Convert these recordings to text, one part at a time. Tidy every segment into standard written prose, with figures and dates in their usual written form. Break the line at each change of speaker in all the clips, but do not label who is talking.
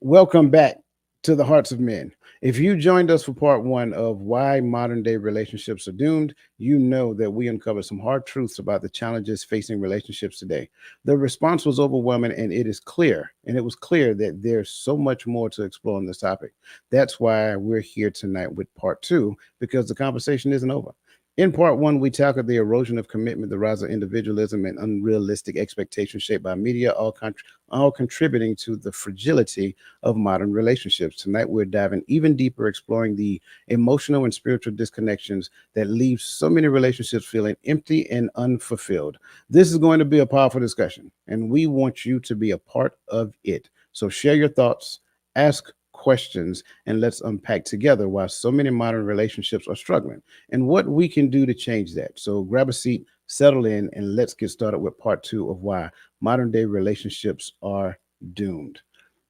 Welcome back to the Hearts of Men. If you joined us for part one of why modern day relationships are doomed, you know that we uncovered some hard truths about the challenges facing relationships today. The response was overwhelming, and it was clear that there's so much more to explore on this topic. That's why we're here tonight with part two, because the conversation isn't over. In part one, we tackled the erosion of commitment, the rise of individualism, and unrealistic expectations shaped by media, all contributing to the fragility of modern relationships. Tonight, we're diving even deeper, exploring the emotional and spiritual disconnections that leave so many relationships feeling empty and unfulfilled. This is going to be a powerful discussion, and we want you to be a part of it. So, share your thoughts, ask questions, and let's unpack together why so many modern relationships are struggling and what we can do to change that. So, grab a seat, settle in, and let's get started with part two of why modern day relationships are doomed.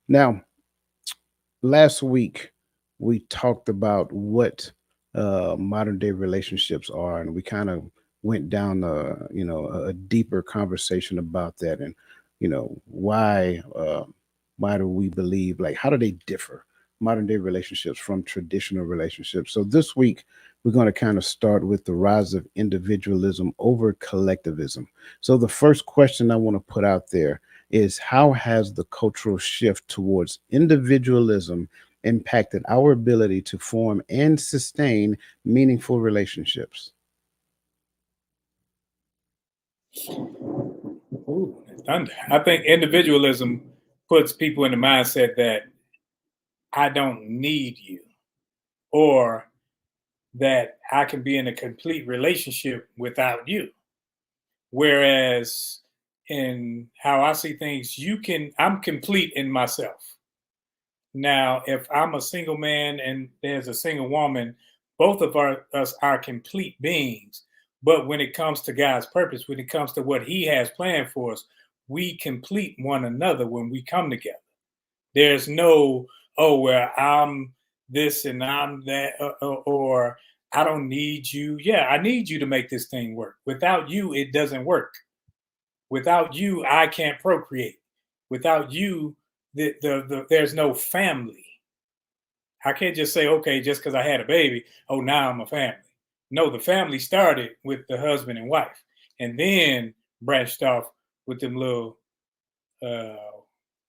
Now, last week we talked about what modern day relationships are, and we kind of went down a deeper conversation about that, and why do we believe, like, how do they differ, modern day relationships from traditional relationships? So this week we're going to kind of start with the rise of individualism over collectivism. So the first question I want to put out there is, how has the cultural shift towards individualism impacted our ability to form and sustain meaningful relationships?
Ooh, thunder. I think individualism puts people in the mindset that I don't need you, or that I can be in a complete relationship without you. Whereas in how I see things, I'm complete in myself. Now, if I'm a single man and there's a single woman, both of us are complete beings. But when it comes to God's purpose, when it comes to what He has planned for us, we complete one another when we come together. There's no, oh, well, I'm this and I'm that, or I don't need you. Yeah, I need you to make this thing work. Without you, it doesn't work. Without you, I can't procreate. Without you, there's no family. I can't just say, okay, just because I had a baby, oh, now I'm a family. No, the family started with the husband and wife, and then branched off with them uh,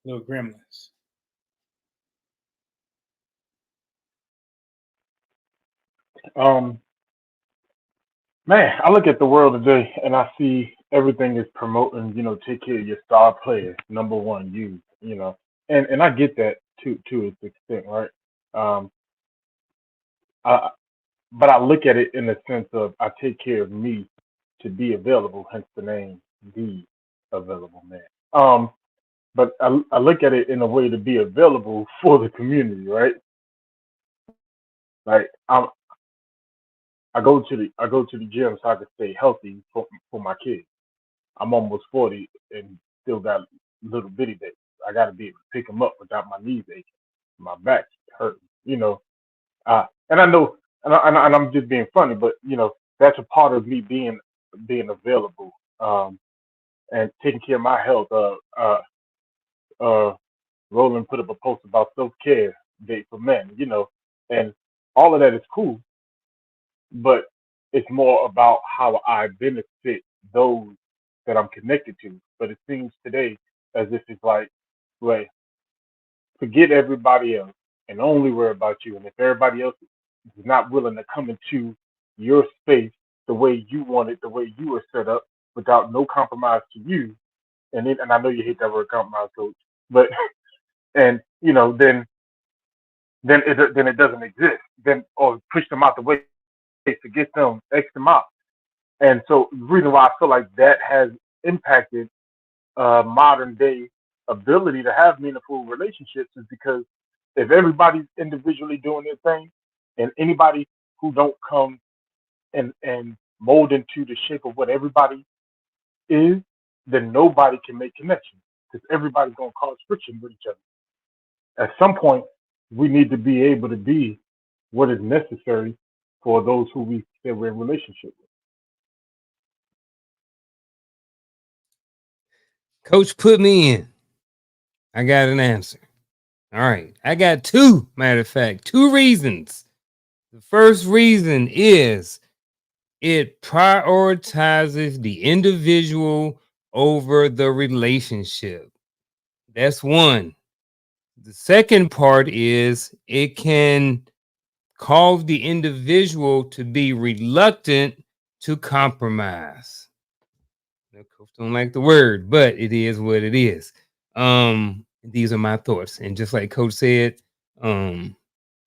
little gremlins.
Um, Man, I look at the world today and I see everything is promoting, take care of your star players, number one, and I get that to its extent, right? Um, I, but I look at it in the sense of I take care of me to be available, hence the name, the available man. But I look at it in a way to be available for the community, right? Like I go to the gym so I can stay healthy for my kids. I'm almost 40 and still got little bitty days. I got to be able to pick them up without my knees aching, my back hurting, and I know, and I'm just being funny, but that's a part of me being available, and taking care of my health. Uh, Roland put up a post about self care day for men, and all of that is cool, but it's more about how I benefit those that I'm connected to. But it seems today as if it's like, well, forget everybody else and only worry about you. And if everybody else is not willing to come into your space the way you want it, the way you were set up, without no compromise to you, and I know you hate that word compromise, coach, but and then it doesn't exist. Then or push them out the way to get them X them out. And so the reason why I feel like that has impacted modern day ability to have meaningful relationships is because if everybody's individually doing their thing, and anybody who don't come and mold into the shape of what everybody is, then nobody can make connections because everybody's going to cause friction with each other. At some point, we need to be able to be what is necessary for those who we say we're in relationship with.
Coach, put me in. I got an answer. All right. I got two, matter of fact, two reasons. The first reason is it prioritizes the individual over the relationship. That's one. The second part is it can cause the individual to be reluctant to compromise. The coach don't like the word, but it is what it is. These are my thoughts, and just like Coach said, um,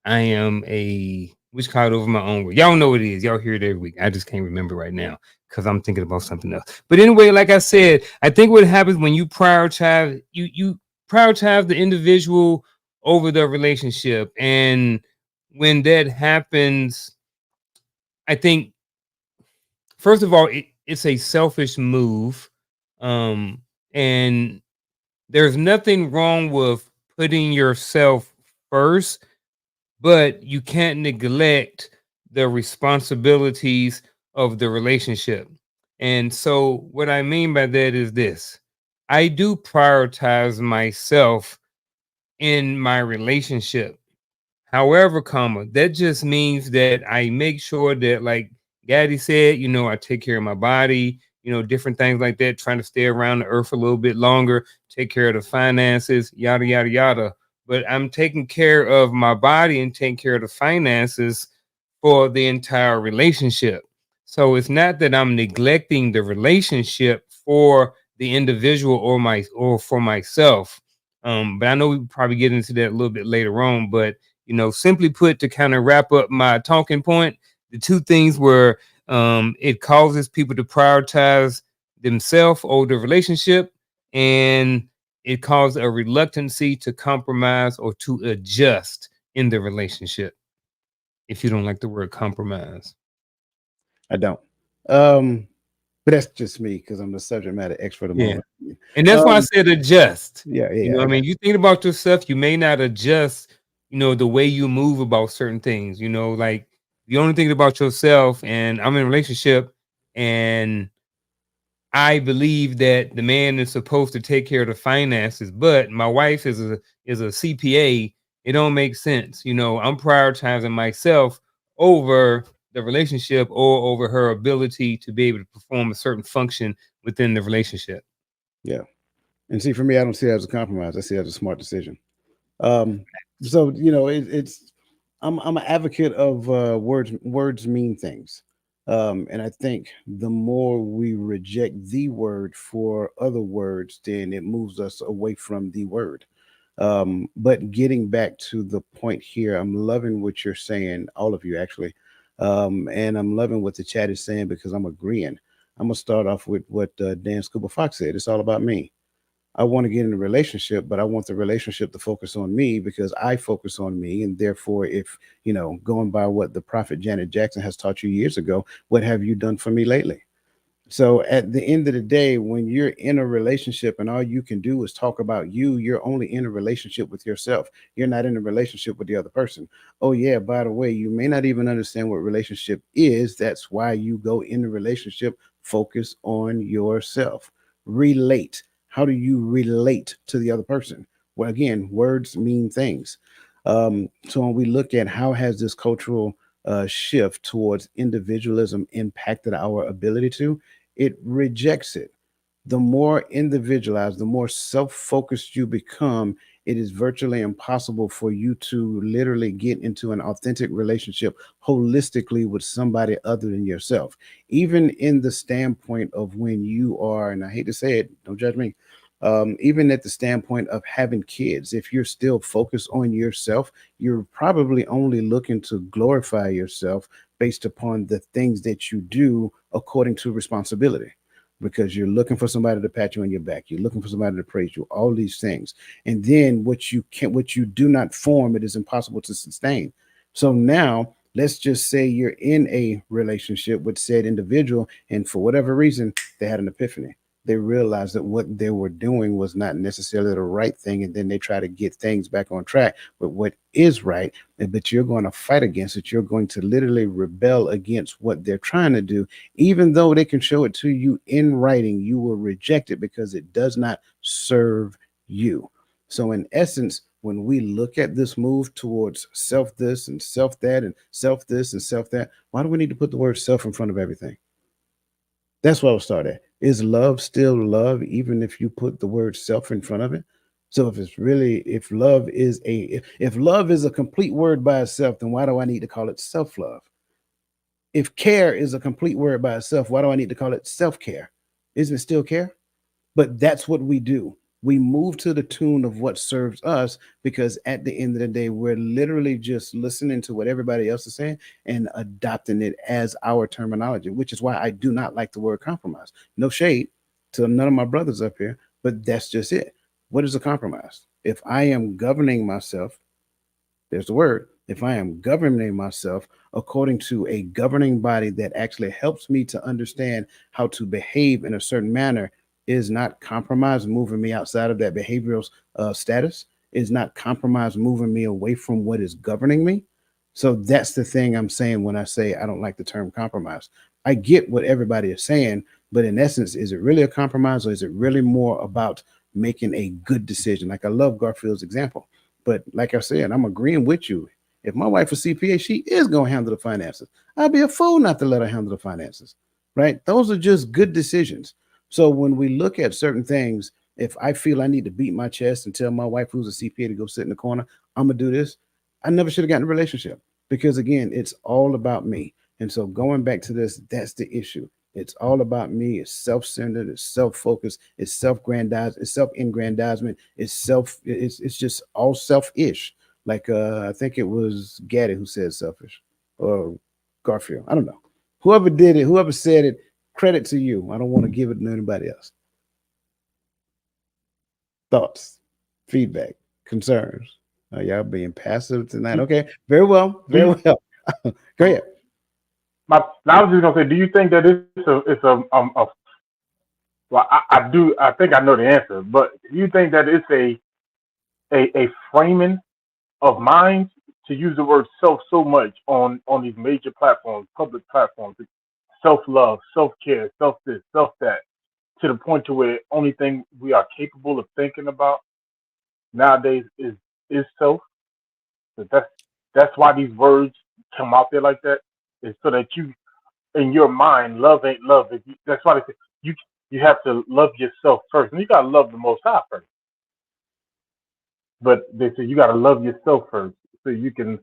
I am a which cloud over my own word. Y'all know what it is. Y'all hear it every week. I just can't remember right now because I'm thinking about something else. But anyway, like I said, I think what happens when you prioritize you prioritize the individual over the relationship, and when that happens, I think first of all it's a selfish move, um, and there's nothing wrong with putting yourself first, but you can't neglect the responsibilities of the relationship. And so, what I mean by that is this: I do prioritize myself in my relationship. However, comma, that just means that I make sure that, like Gaddy said, I take care of my body, different things like that, trying to stay around the earth a little bit longer, take care of the finances, yada, yada, yada. But I'm taking care of my body and taking care of the finances for the entire relationship. So it's not that I'm neglecting the relationship for the individual or for myself. But I know we probably get into that a little bit later on. But simply put, to kind of wrap up my talking point, the two things were it causes people to prioritize themselves over the relationship, and it causes a reluctancy to compromise or to adjust in the relationship. If you don't like the word compromise.
I don't. Um, but that's just me because I'm the subject matter expert of my
Yeah.
own.
And that's why I
Um,
said adjust.
yeah, yeah,
I
I got
mean, you think about yourself, you may not adjust, the way you move about certain things, like you only think about yourself. And I'm in a relationship, and I believe that the man is supposed to take care of the finances, but my wife is a CPA. It don't make sense. I'm prioritizing myself over the relationship or over her ability to be able to perform a certain function within the relationship.
yeah. And see, for me, I don't see it as a compromise. I see it as a smart decision. Um, so it's I'm an advocate of words mean things, and I think the more we reject the word for other words, then it moves us away from the word. But getting back to the point here, I'm loving what you're saying, all of you actually, and I'm loving what the chat is saying because I'm agreeing. I'm gonna start off with what Dan Scuba Fox said. It's all about me. I want to get in a relationship, but I want the relationship to focus on me because I focus on me. And therefore, if, going by what the prophet Janet Jackson has taught you years ago, what have you done for me lately? So at the end of the day, when you're in a relationship and all you can do is talk about you, you're only in a relationship with yourself. You're not in a relationship with the other person. Oh, yeah, by the way, you may not even understand what relationship is. That's why you go in a relationship, focus on yourself. Relate. How do you relate to the other person? Well, again, words mean things. So when we look at how has this cultural shift towards individualism impacted our ability to, it rejects it. The more individualized, the more self focused you become, it is virtually impossible for you to literally get into an authentic relationship holistically with somebody other than yourself. Even in the standpoint of when you are, and I hate to say it, don't judge me, even at the standpoint of having kids, if you're still focused on yourself, you're probably only looking to glorify yourself based upon the things that you do according to responsibility, because you're looking for somebody to pat you on your back, you're looking for somebody to praise you, all these things. And then what you do not form, it is impossible to sustain. So now let's just say you're in a relationship with said individual, and for whatever reason they had an epiphany. They realized that what they were doing was not necessarily the right thing, and then they try to get things back on track with what is right. But you're going to fight against it. You're going to literally rebel against what they're trying to do. Even though they can show it to you in writing, you will reject it because it does not serve you. So in essence, when we look at this move towards self this and self that and self this and self that, why do we need to put the word self in front of everything? That's where I'll start at. Is love still love, even if you put the word self in front of it? So if it's really, if love is a complete word by itself, then why do I need to call it self love? If care is a complete word by itself, why do I need to call it self care? Isn't it still care? But that's what we do. We move to the tune of what serves us, because at the end of the day, we're literally just listening to what everybody else is saying and adopting it as our terminology, which is why I do not like the word compromise. No shade to none of my brothers up here, but that's just it. What is a compromise? If I am governing myself, there's the word. If I am governing myself according to a governing body that actually helps me to understand how to behave in a certain manner, is not compromise moving me outside of that behavioral status? Is not compromise moving me away from what is governing me? So that's the thing I'm saying when I say I don't like the term compromise. I get what everybody is saying, but in essence, is it really a compromise, or is it really more about making a good decision? Like, I love Garfield's example, but like I said, I'm agreeing with you. If my wife is CPA, she is going to handle the finances. I'd be a fool not to let her handle the finances, right? Those are just good decisions. So when we look at certain things, if I feel I need to beat my chest and tell my wife, who's a CPA, to go sit in the corner, I'm going to do this, I never should have gotten a relationship, because again, it's all about me. And so going back to this, that's the issue. It's all about me. It's self-centered. It's self-focused. It's self-grandized. It's self-aggrandizement. It's just all selfish. Like I think it was Gaddy who said selfish, or Garfield. I don't know. Whoever did it, whoever said it, credit to you. I don't want to give it to anybody else. Thoughts, feedback, concerns. Y'all being passive tonight. Okay, very well,
Do
very
you,
well. Go ahead.
I was just gonna say, do you think that it's a well, I do. I think I know the answer, but do you think that it's a framing of minds to use the word self so much on these major platforms, public platforms, self love, self care, self this, self that, to the point to where only thing we are capable of thinking about nowadays is self. So that's why these words come out there like that. Is so that you, in your mind, love ain't love. That's why they say you have to love yourself first, and you gotta love the Most High first. But they say you gotta love yourself first so you can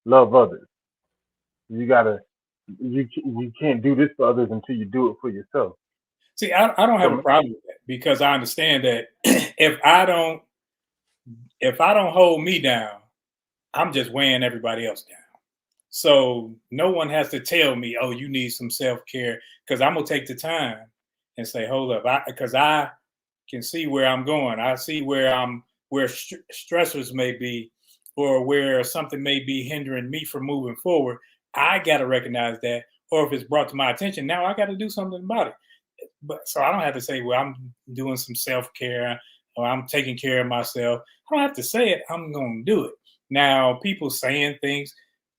love others. You gotta you can't do this for others until you do it for yourself.
See, I don't have a
So
problem with that, because I understand that if I don't hold me down, I'm just weighing everybody else down. So no one has to tell me, "Oh, you need some self care," because I'm gonna take the time and say, "Hold up," because I can see where I'm going. I see where stressors may be, or where something may be hindering me from moving forward. I got to recognize that, or if it's brought to my attention, now I got to do something about it. But so I don't have to say, "Well, I'm doing some self care," or "I'm taking care of myself." I don't have to say it. I'm going to do it. Now, people saying things,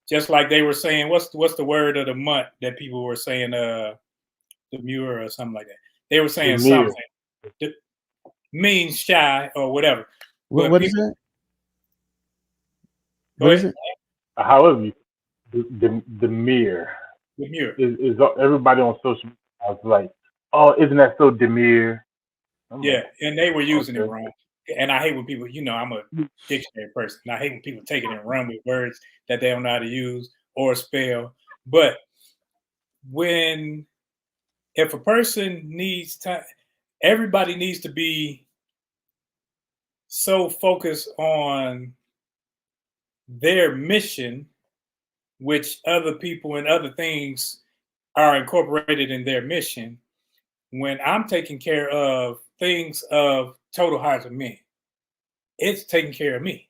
just like they were saying, what's the word of the month that people were saying, demure or something like that. They were
the
saying
mirror,
something that means shy or whatever. But
What is
people,
that?
go
What is
ahead,
it?
however, the mirror
demure.
is everybody on social media is like, oh, isn't that so demure? I'm
Yeah,
like,
and they were using it
okay,
wrong. And I hate when people, I'm a dictionary person. And I hate when people take it and run with words that they don't know how to use or spell. But when if a person needs time, everybody needs to be so focused on their mission, which other people and other things are incorporated in their mission. When I'm taking care of things of total hearts of men, it's taking care of me.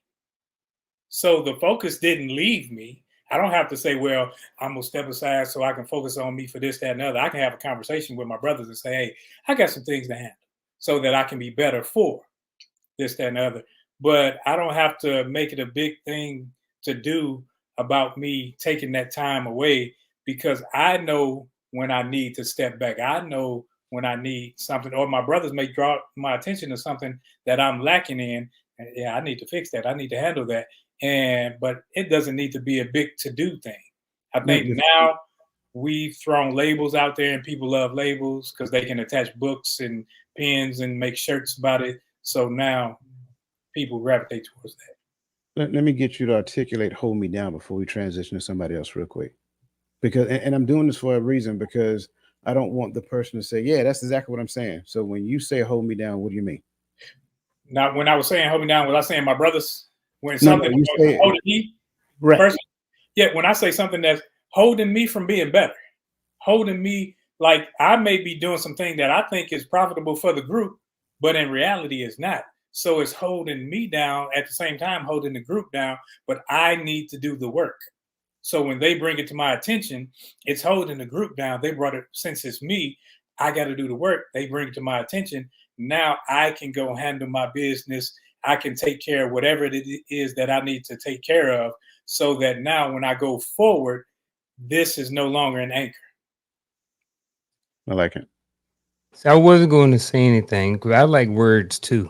So the focus didn't leave me. I don't have to say, well, I'm gonna step aside so I can focus on me for this, that, and other. I can have a conversation with my brothers and say, hey, I got some things to handle so that I can be better for this, that, and other. But I don't have to make it a big thing to do about me taking that time away, because I know when I need to step back. I know when I need something, or my brothers may draw my attention to something that I'm lacking in, Yeah, I need to fix that. I need to handle that. But it doesn't need to be a big to-do thing. I think now we've thrown labels out there and people love labels because they can attach books and pens and make shirts about it. So now people gravitate towards that.
Let me get you to articulate hold me down before we transition to somebody else real quick. Because and I'm doing this for a reason, because I don't want the person to say, yeah, that's exactly what I'm saying. So when you say hold me down, what do you mean?
Now, when I was saying hold me down, was I saying my brothers? When
No,
something
you
was
say
holding me,
right.
person, yeah, when I say something that's holding me from being better, holding me, like I may be doing something that I think is profitable for the group, but in reality it's not. So it's holding me down at the same time, holding the group down, but I need to do the work. So when they bring it to my attention, it's holding the group down. They brought it, since it's me, I got to do the work. They bring it to my attention. Now I can go handle my business. I can take care of whatever it is that I need to take care of, so that now when I go forward, this is no longer an anchor.
I like it.
So I wasn't going to say anything because I like words too.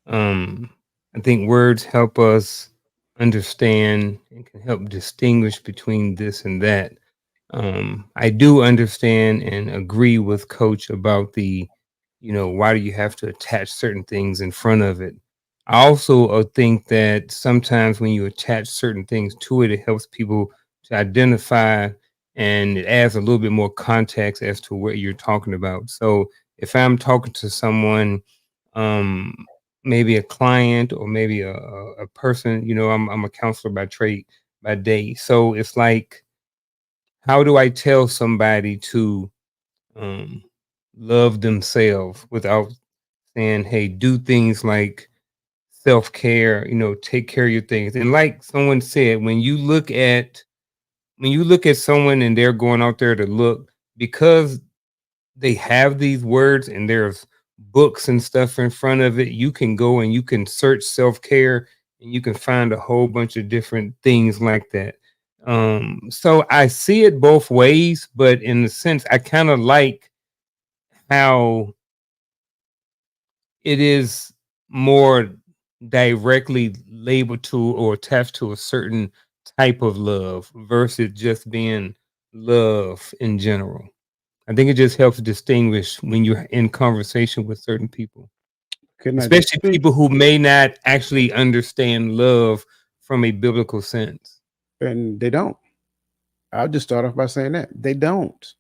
I think words help us understand and can help distinguish between this and that. I do understand and agree with Coach about the, why do you have to attach certain things in front of it? I also think that sometimes when you attach certain things to it, it helps people to identify and it adds a little bit more context as to what you're talking about. So if I'm talking to someone, um, maybe a client or maybe a person, I'm a counselor by trade by day. So it's like, how do I tell somebody to um, love themselves without saying, hey, do things like self-care, take care of your things. And like someone said, when you look at someone and they're going out there to look, because they have these words and there's books and stuff in front of it, you can go and you can search self-care and you can find a whole bunch of different things like that. So I see it both ways, but in the sense I kind of like how it is more directly labeled to or attached to a certain type of love versus just being love in general. I think it just helps distinguish when you're in conversation with certain people,
Couldn't I just
especially
speak?
people who may not actually understand love from a biblical sense.
And they don't. I'll just start off by saying that they don't.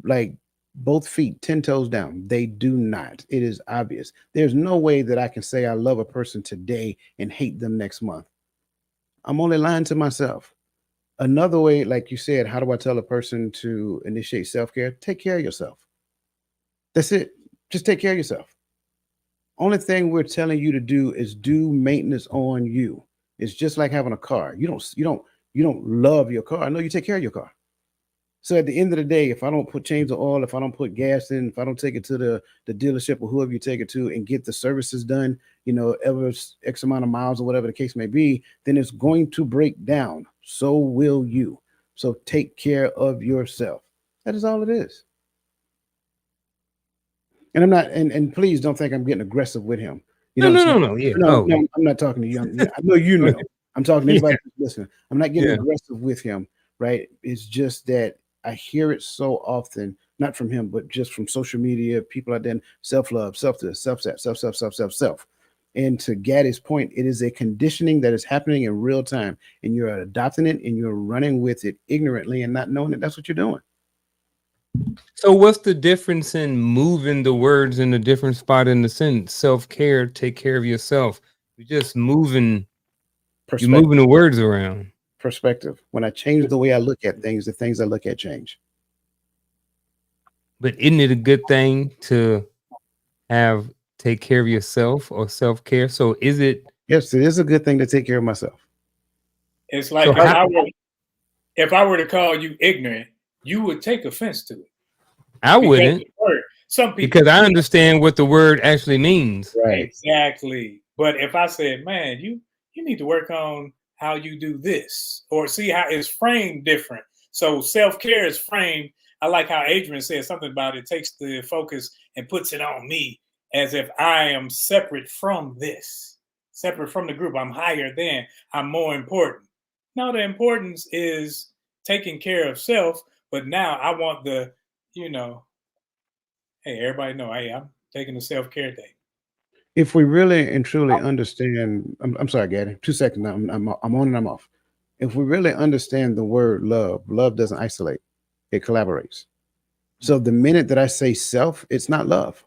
Like both feet, 10 toes down. They do not. It is obvious. There's no way that I can say I love a person today and hate them next month. I'm only lying to myself. Another way, like you said, how do I tell a person to initiate self care? Take care of yourself. That's it. Just take care of yourself. Only thing we're telling you to do is do maintenance on you. It's just like having a car. You don't love your car. I know you take care of your car. So at the end of the day, if I don't put change of oil, if I don't put gas in, if I don't take it to the dealership or whoever you take it to and get the services done, ever X amount of miles or whatever the case may be, then it's going to break down. So will you. So take care of yourself. That is all it is. And I'm not, and please don't think I'm getting aggressive with him. You
No,
know what I'm
no,
saying?
no, no. Yeah.
No,
Oh,
no, I'm not talking to you. I know you
go
know.
ahead.
I'm talking to
Yeah.
anybody who's listening. I'm not getting
Yeah.
aggressive with him, right? It's just that I hear it so often, not from him, but just from social media, people out there, self-love, self-this, self-that, self. And to Gaddy's point, it is a conditioning that is happening in real time, and you're adopting it and you're running with it ignorantly and not knowing that that's what you're doing.
So what's the difference in moving the words in a different spot in the sentence? Self-care, take care of yourself. You're
Perspective.
moving the words around.
Perspective. When I change the way I look at things, the things I look at change.
But isn't it a good thing to have take care of yourself or self-care? So is it
Yes, it is a good thing to take care of myself.
It's
so
like
how
if I were to call you ignorant, you would take offense to it
I
because of
wouldn't,
the word. Some people
because I
do.
understand what the word actually means.
Right.
Exactly. But if I said, man, you need to work on how you do this, or see how it's framed different. So self-care is framed. I like how Adrian said something about it takes the focus and puts it on me as if I am separate from this. separate from the group. I'm higher than, I'm more important. No, the importance is taking care of self, but now I want the, you know, hey, everybody know, hey, I'm taking the self-care day.
If we really and truly understand, I'm sorry, Gaddy, 2 seconds. I'm on and I'm off. If we really understand the word love, love doesn't isolate; it collaborates. So the minute that I say self, it's not love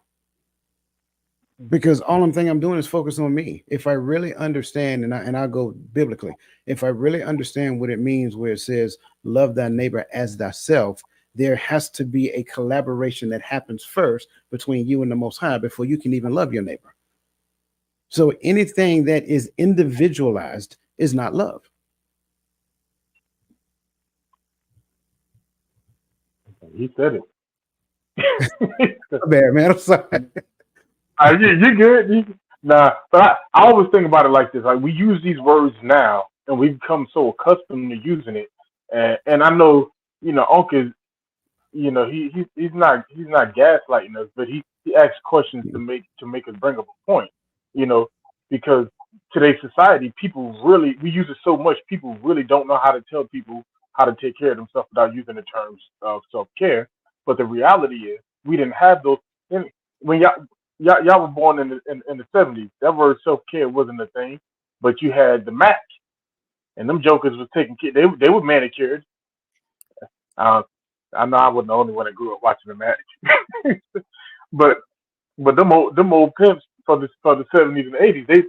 because all I'm doing is focus on me. If I really understand, and I go biblically, if I really understand what it means, where it says love thy neighbor as thyself, there has to be a collaboration that happens first between you and the Most High before you can even love your neighbor. So anything that is individualized is not love.
He said it.
Bad man, I'm sorry.
You're good. Nah, but I always think about it like this. Like we use these words now, and we've become so accustomed to using it. And I know, Uncle he's not gaslighting us, but he asks questions to make us bring up a point, you know, because today's society, people really we use it so much, people really don't know how to tell people how to take care of themselves without using the terms of self care. But the reality is, we didn't have those when y'all were born in the 70s. That word self care wasn't a thing, but you had the Mac, and them jokers was taking care. They were manicured. Uh, I know I wasn't the only one that grew up watching the match, but them old pimps for the 70s and 80s,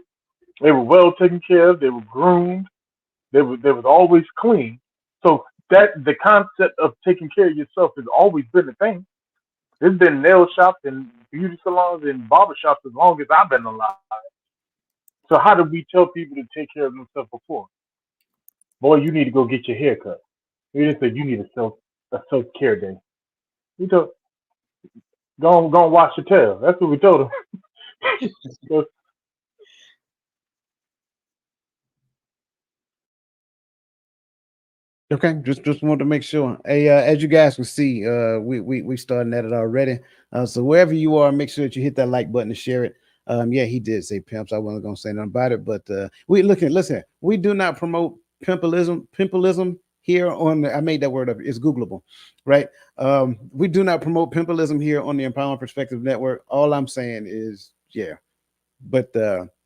they were well taken care of. They were groomed. They was always clean. So that the concept of taking care of yourself has always been a thing. There's been nail shops and beauty salons and barber shops as long as I've been alive. So how did we tell people to take care of themselves before? Boy, you need to go get your hair cut. We didn't say you need a self care day. We told go and wash your tail. That's what we told them. So,
Okay, just wanted to make sure. Hey, as you guys can see, we starting at it already. So wherever you are, make sure that you hit that like button to share it. Yeah, he did say pimps. I wasn't gonna say nothing about it, but listen, we do not promote pimpalism here on I made that word up. It's Googleable, right? We do not promote pimpalism here on the Empowerment Perspective Network. All I'm saying is, yeah, but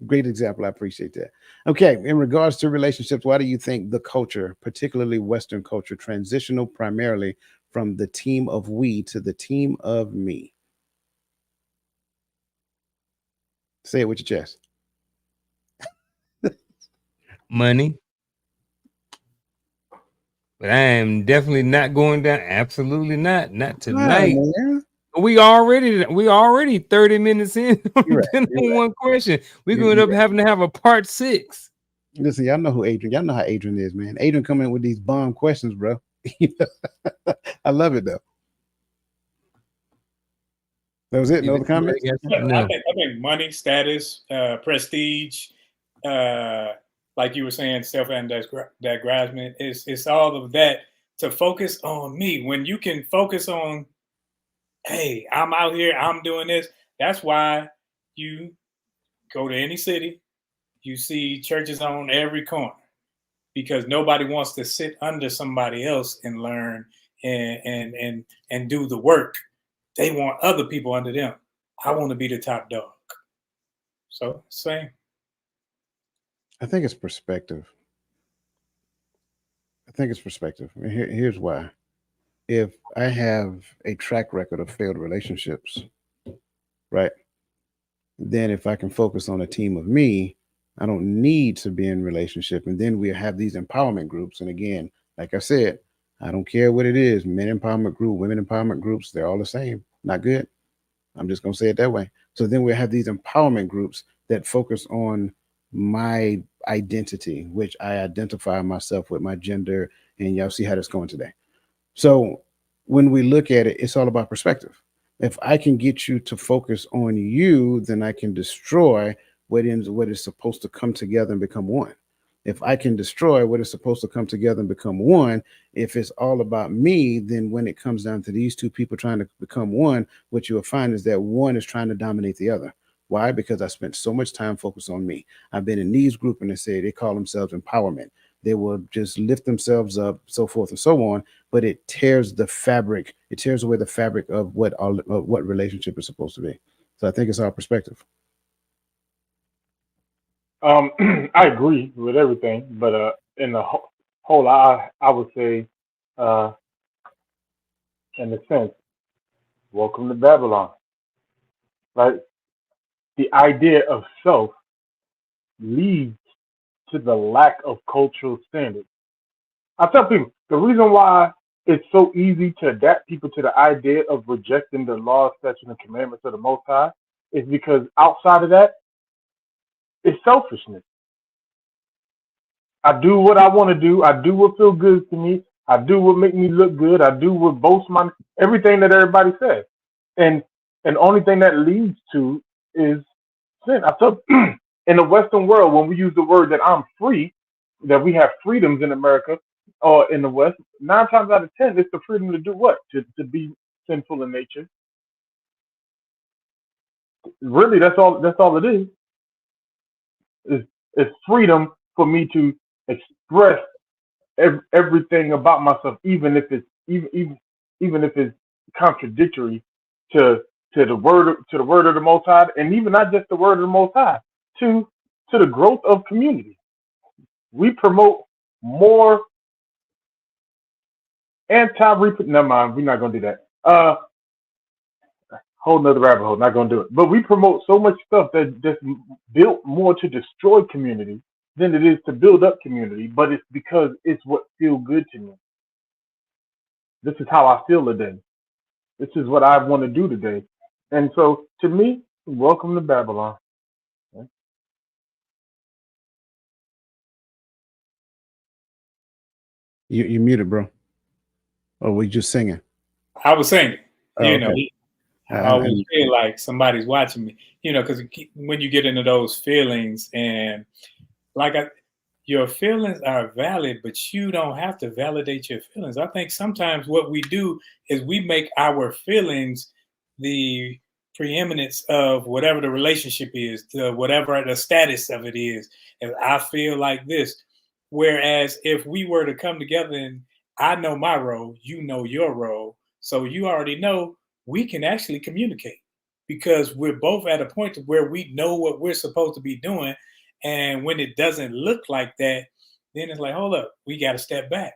great example. I appreciate that. Okay, in regards to relationships, why do you think the culture, particularly Western culture, transitional primarily from the team of we to the team of me? Say it with your chest.
Money. But I am definitely not going down. Absolutely not. Not
Wow,
tonight.
man.
We already 30 minutes in
You're right.
on
You're right.
one question. We're
You're,
going to
you're
end up
right.
having to have a part 6.
Listen, y'all know who Adrian. Y'all know how Adrian is, man. Adrian coming in with these bomb questions, bro. I love it though. That was it. No other comments.
No.
I think money, status, prestige, uh, like you were saying, self-aggrandizement. It's all of that to focus on me. When you can focus on, hey, I'm out here, I'm doing this. That's why you go to any city, you see churches on every corner because nobody wants to sit under somebody else and learn and do the work. They want other people under them. I want to be the top dog. So same.
I think it's perspective. I think it's perspective. And here's why. If I have a track record of failed relationships, right? Then if I can focus on a team of me, I don't need to be in relationship. And then we have these empowerment groups. And again, like I said, I don't care what it is, men empowerment group, women empowerment groups, they're all the same. Not good. I'm just gonna say it that way. So then we have these empowerment groups that focus on my identity, which I identify myself with my gender, and y'all see how that's going today. So when we look at it, it's all about perspective. If I can get you to focus on you, then I can destroy what is supposed to come together and become one. If I can destroy what is supposed to come together and become one, if it's all about me, then when it comes down to these two people trying to become one, what you'll find is that one is trying to dominate the other. Why? Because I spent so much time focused on me. I've been in these groups and they say they call themselves empowerment. They will just lift themselves up, so forth and so on. But it tears the fabric. It tears away the fabric of what relationship is supposed to be. So I think it's our perspective.
I agree with everything, but in the whole, I would say, uh, in a sense, welcome to Babylon. Like the idea of self leads to the lack of cultural standards. I tell people the reason why it's so easy to adapt people to the idea of rejecting the law, statutes, and commandments of the Most High is because outside of that, it's selfishness. I do what I want to do. I do what feels good to me. I do what make me look good. I do what boasts my everything that everybody says, and and the only thing that leads to is sin. I thought in the Western world, when we use the word that I'm free, that we have freedoms in America or in the West, 9 times out of 10, it's the freedom to do what? To be sinful in nature. Really, that's all. That's all it is. Is freedom for me to express everything about myself, even if it's even if it's contradictory to to the word of the Most High, and even not just the word of the Most High, to to the growth of community. We promote more anti-reproductive. Never mind, we're not gonna do that. Whole nother rabbit hole. Not gonna do it. But we promote so much stuff that just built more to destroy community than it is to build up community. But it's because it's what feels good to me. This is how I feel today. This is what I want to do today. And so, to me, welcome to Babylon.
You muted, bro. Or we just singing?
I was singing.
Oh,
You know,
okay.
I always feel like somebody's watching me. You know, because when you get into those feelings and like your feelings are valid, but you don't have to validate your feelings. I think sometimes what we do is we make our feelings the preeminence of whatever the relationship is, to whatever the status of it is. And I feel like this. Whereas if we were to come together and I know my role, you know your role, so you already know we can actually communicate because we're both at a point to where we know what we're supposed to be doing, and when it doesn't look like that, then it's like, hold up, we got to step back.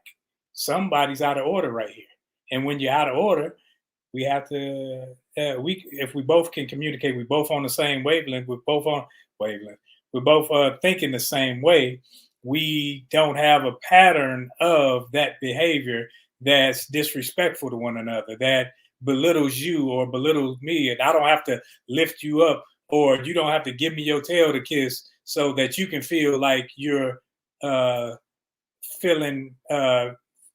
Somebody's out of order right here. And when you're out of order, we have to, we if we both can communicate, we both on the same wavelength, we're both on wavelength, we're both thinking the same way. We don't have a pattern of that behavior that's disrespectful to one another, that belittles you or belittles me. And I don't have to lift you up, or you don't have to give me your tail to kiss so that you can feel like you're uh, feeling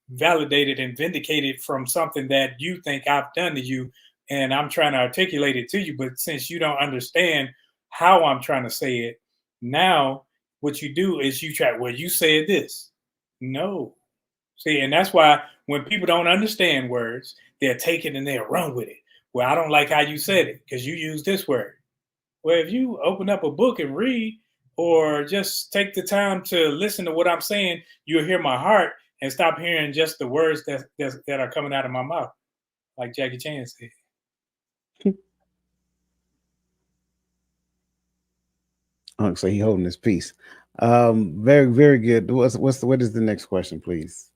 validated and vindicated from something that you think I've done to you. And I'm trying to articulate it to you. But since you don't understand how I'm trying to say it, now what you do is you try, well, you said this. No. See, and that's why when people don't understand words, they'll take it and they'll run with it. Well, I don't like how you said it because you used this word. Well, if you open up a book and read, or just take the time to listen to what I'm saying, you'll hear my heart and stop hearing just the words that are coming out of my mouth, like Jackie Chan said.
Oh, so he holding his peace. Very good. What is the next question, please?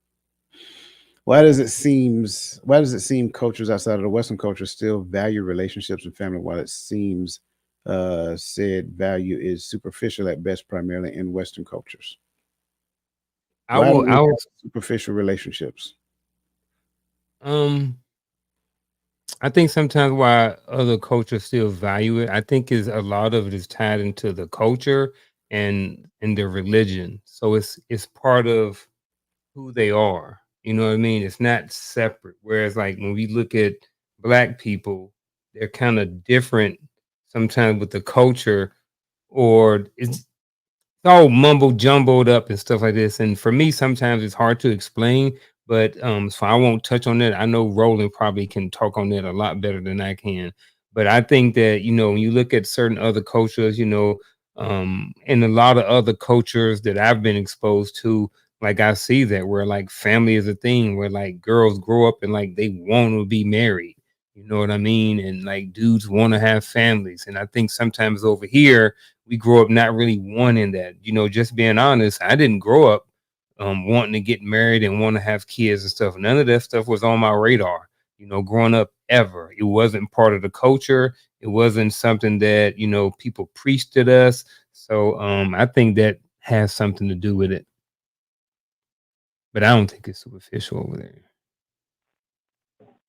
Why does it seem cultures outside of the Western culture still value relationships and family while it seems said value is superficial at best, primarily in Western cultures?
I
Why do
will.
we
I will.
have superficial relationships?
Um. I think sometimes why other cultures still value it, I think is a lot of it is tied into the culture and their religion. So it's part of who they are. You know what I mean? It's not separate. Whereas like when we look at black people, they're kind of different sometimes with the culture, or it's all mumble jumbled up and stuff like this. And for me, sometimes it's hard to explain. But so I won't touch on that. I know Roland probably can talk on that a lot better than I can. But I think that, when you look at certain other cultures, and a lot of other cultures that I've been exposed to, like I see that where like family is a thing, where like girls grow up and like they want to be married. You know what I mean? And like dudes want to have families. And I think sometimes over here we grow up not really wanting that. Just being honest, I didn't grow up wanting to get married and want to have kids and stuff. None of that stuff was on my radar, growing up ever. It wasn't part of the culture. It wasn't something that, people preached at us. So I think that has something to do with it. But I don't think it's superficial over there.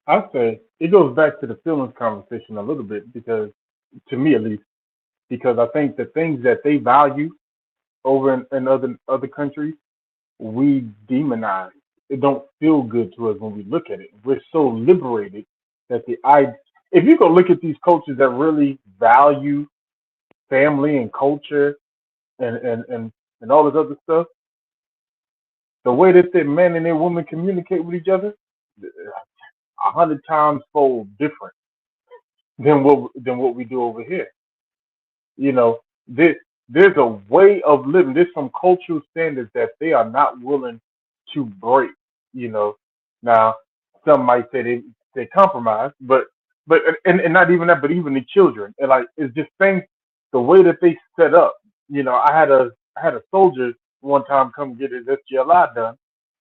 I say it goes back to the feelings conversation a little bit because, to me at least, because I think the things that they value over in other countries, we demonize. It don't feel good to us when we look at it. We're so liberated that if you go look at these cultures that really value family and culture and all this other stuff, the way that their men and their women communicate with each other, 100 times fold different than what we do over here. You know, there's a way of living. There's some cultural standards that they are not willing to break. You know, now some might say they compromise, but and not even that, but even the children, and like it's just things the way that they set up. You know, I had a soldier one time come get his SGLI done,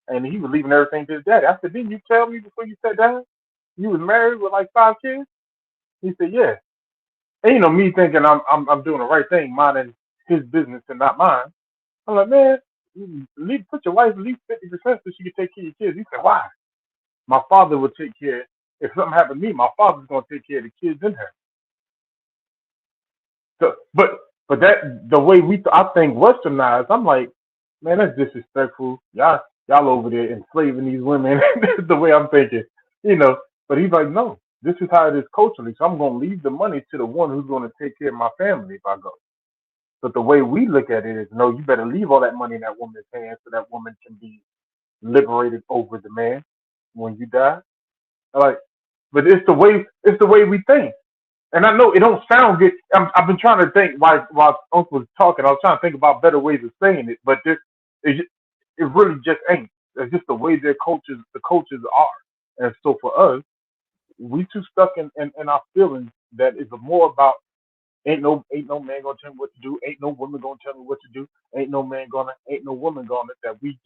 and he was leaving everything to his daddy. I said, "Didn't you tell me before you sat down you was married with like 5 kids?" He said, "Yeah." And me thinking I'm doing the right thing, minding his business and not mine. I'm like, man, put your wife at least 50% so she can take care of your kids. He said, why? My father would take care. If something happened to me, my father's gonna take care of the kids in her. So, but that the way I think westernized, I'm like, man, that's disrespectful. Y'all over there enslaving these women. This is the way I'm thinking, you know. But he's like, no, this is how it is culturally. So I'm gonna leave the money to the one who's gonna take care of my family if I go. But the way we look at it is, no, you better leave all that money in that woman's hands so that woman can be liberated over the man when you die. Like, but it's the way we think. And I know it don't sound good. I've been trying to think while Uncle was talking. I was trying to think about better ways of saying it, but it really just ain't. It's just the way the cultures are. And so for us, we too stuck in our feelings that is more about ain't no man gonna tell me what to do, ain't no woman gonna tell me what to do, ain't no woman gonna that we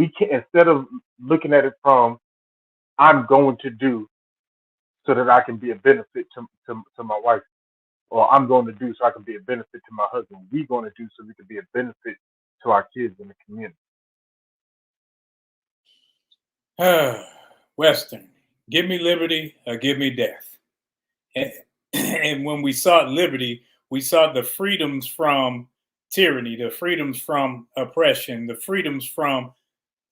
can't instead of looking at it from I'm going to do so that I can be a benefit to my wife, or I'm going to do so I can be a benefit to my husband. We're going to do so we can be a benefit to our kids in the community.
Western, give me liberty or give me death. And, and when we sought liberty, we sought the freedoms from tyranny, the freedoms from oppression, the freedoms from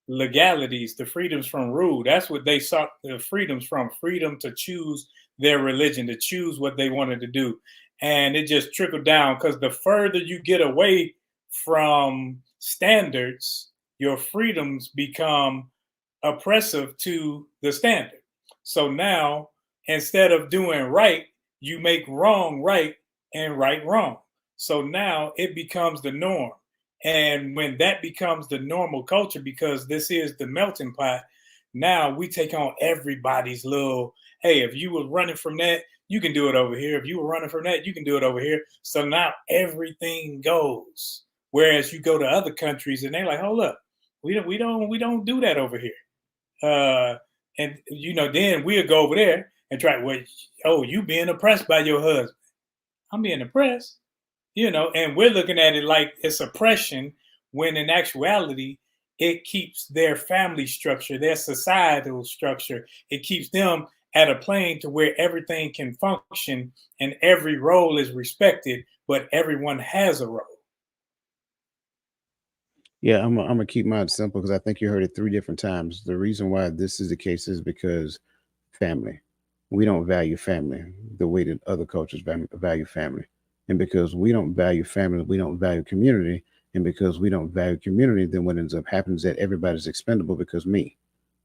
legalities, the freedoms from rule. That's what they sought the freedoms from, freedom to choose their religion, to choose what they wanted to do. And it just trickled down because the further you get away from standards, your freedoms become oppressive to the standard. So now, instead of doing right, you make wrong right and right wrong. So now it becomes the norm. And when that becomes the normal culture, because this is the melting pot, now we take on everybody's little, hey, if you were running from that, you can do it over here. If you were running from that, you can do it over here. So now everything goes. Whereas you go to other countries and they're like, hold up, we don't do that over here. And then we'll go over there and try. Well, oh, you being oppressed by your husband? I'm being oppressed, and we're looking at it like it's oppression, when in actuality, it keeps their family structure, their societal structure. It keeps them at a plane to where everything can function and every role is respected, but everyone has a role.
Yeah, I'm gonna keep mine simple because I think you heard it 3 different times. The reason why this is the case is because family. We don't value family the way that other cultures value family, and because we don't value family, we don't value community, and because we don't value community, then what ends up happening is that everybody's expendable because me.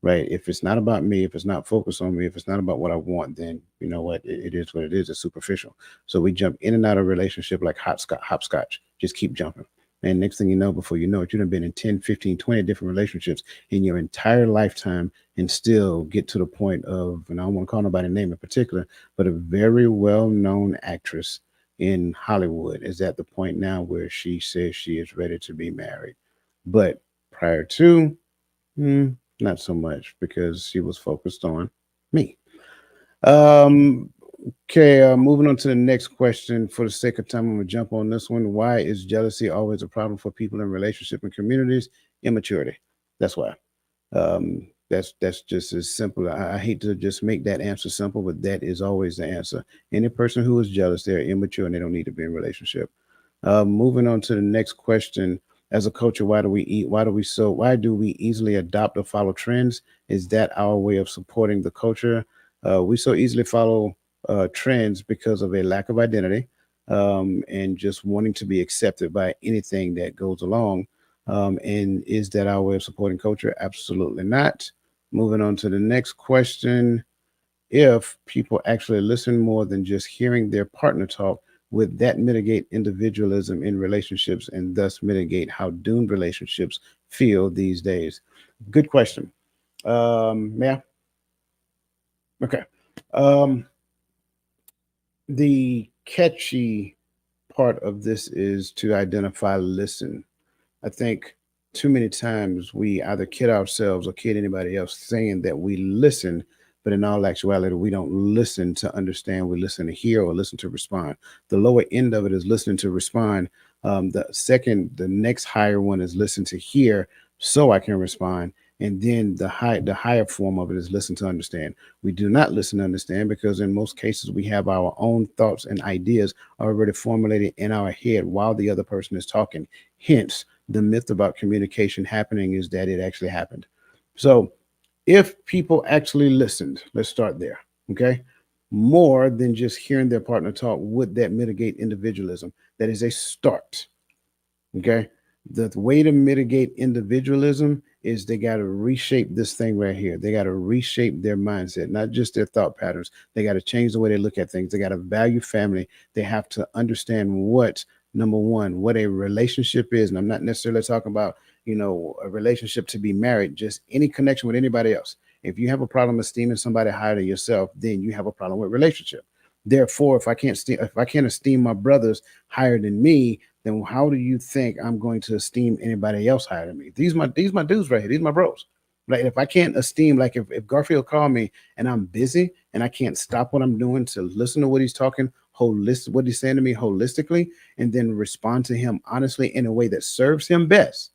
right? If it's not about me, if it's not focused on me, if it's not about what I want, then you know what? It is what it is. It's superficial. So we jump in and out of relationship like hopscotch. Just keep jumping. And next thing you know, before you know it, you've been in 10, 15, 20 different relationships in your entire lifetime and still get to the point of, and I don't want to call nobody name in particular, but a very well known actress in Hollywood is at the point now where she says she is ready to be married. But prior to, not so much because she was focused on me. Um, okay, moving on to the next question. For the sake of time, I'm gonna jump on this one. Why is jealousy always a problem for people in relationship and communities? Immaturity. That's why. That's just as simple. I hate to just make that answer simple, but that is always the answer. Any person who is jealous, they're immature and they don't need to be in a relationship. Moving on to the next question. As a culture, why do we eat? Why do we easily adopt or follow trends? Is that our way of supporting the culture? We so easily follow trends because of a lack of identity and just wanting to be accepted by anything that goes along. And is that our way of supporting culture? Absolutely not. Moving on to the next question. If people actually listen more than just hearing their partner talk, would that mitigate individualism in relationships and thus mitigate how doomed relationships feel these days? Good question. Yeah. Okay. Um, the catchy part of this is to identify listen. I think too many times we either kid ourselves or kid anybody else saying that we listen, but in all actuality, we don't listen to understand. We listen to hear or listen to respond. The lower end of it is listening to respond. The next higher one is listen to hear so I can respond. And then the higher form of it is listen to understand. We do not listen to understand because in most cases we have our own thoughts and ideas already formulated in our head while the other person is talking. Hence, the myth about communication happening is that it actually happened. So, if people actually listened, let's start there, okay? More than just hearing their partner talk, would that mitigate individualism? That is a start. Okay. The way to mitigate individualism is they got to reshape this thing right here. They got to reshape their mindset, not just their thought patterns. They got to change the way they look at things. They got to value family. They have to understand what, number one, what a relationship is. And I'm not necessarily talking about, a relationship to be married, just any connection with anybody else. If you have a problem esteeming somebody higher than yourself, then you have a problem with relationship. Therefore, if I can't esteem my brothers higher than me, then how do you think I'm going to esteem anybody else higher than me? These my dudes right here. These my bros. Like if I can't esteem, like if Garfield called me and I'm busy and I can't stop what I'm doing to listen to what he's talking what he's saying to me holistically, and then respond to him honestly in a way that serves him best.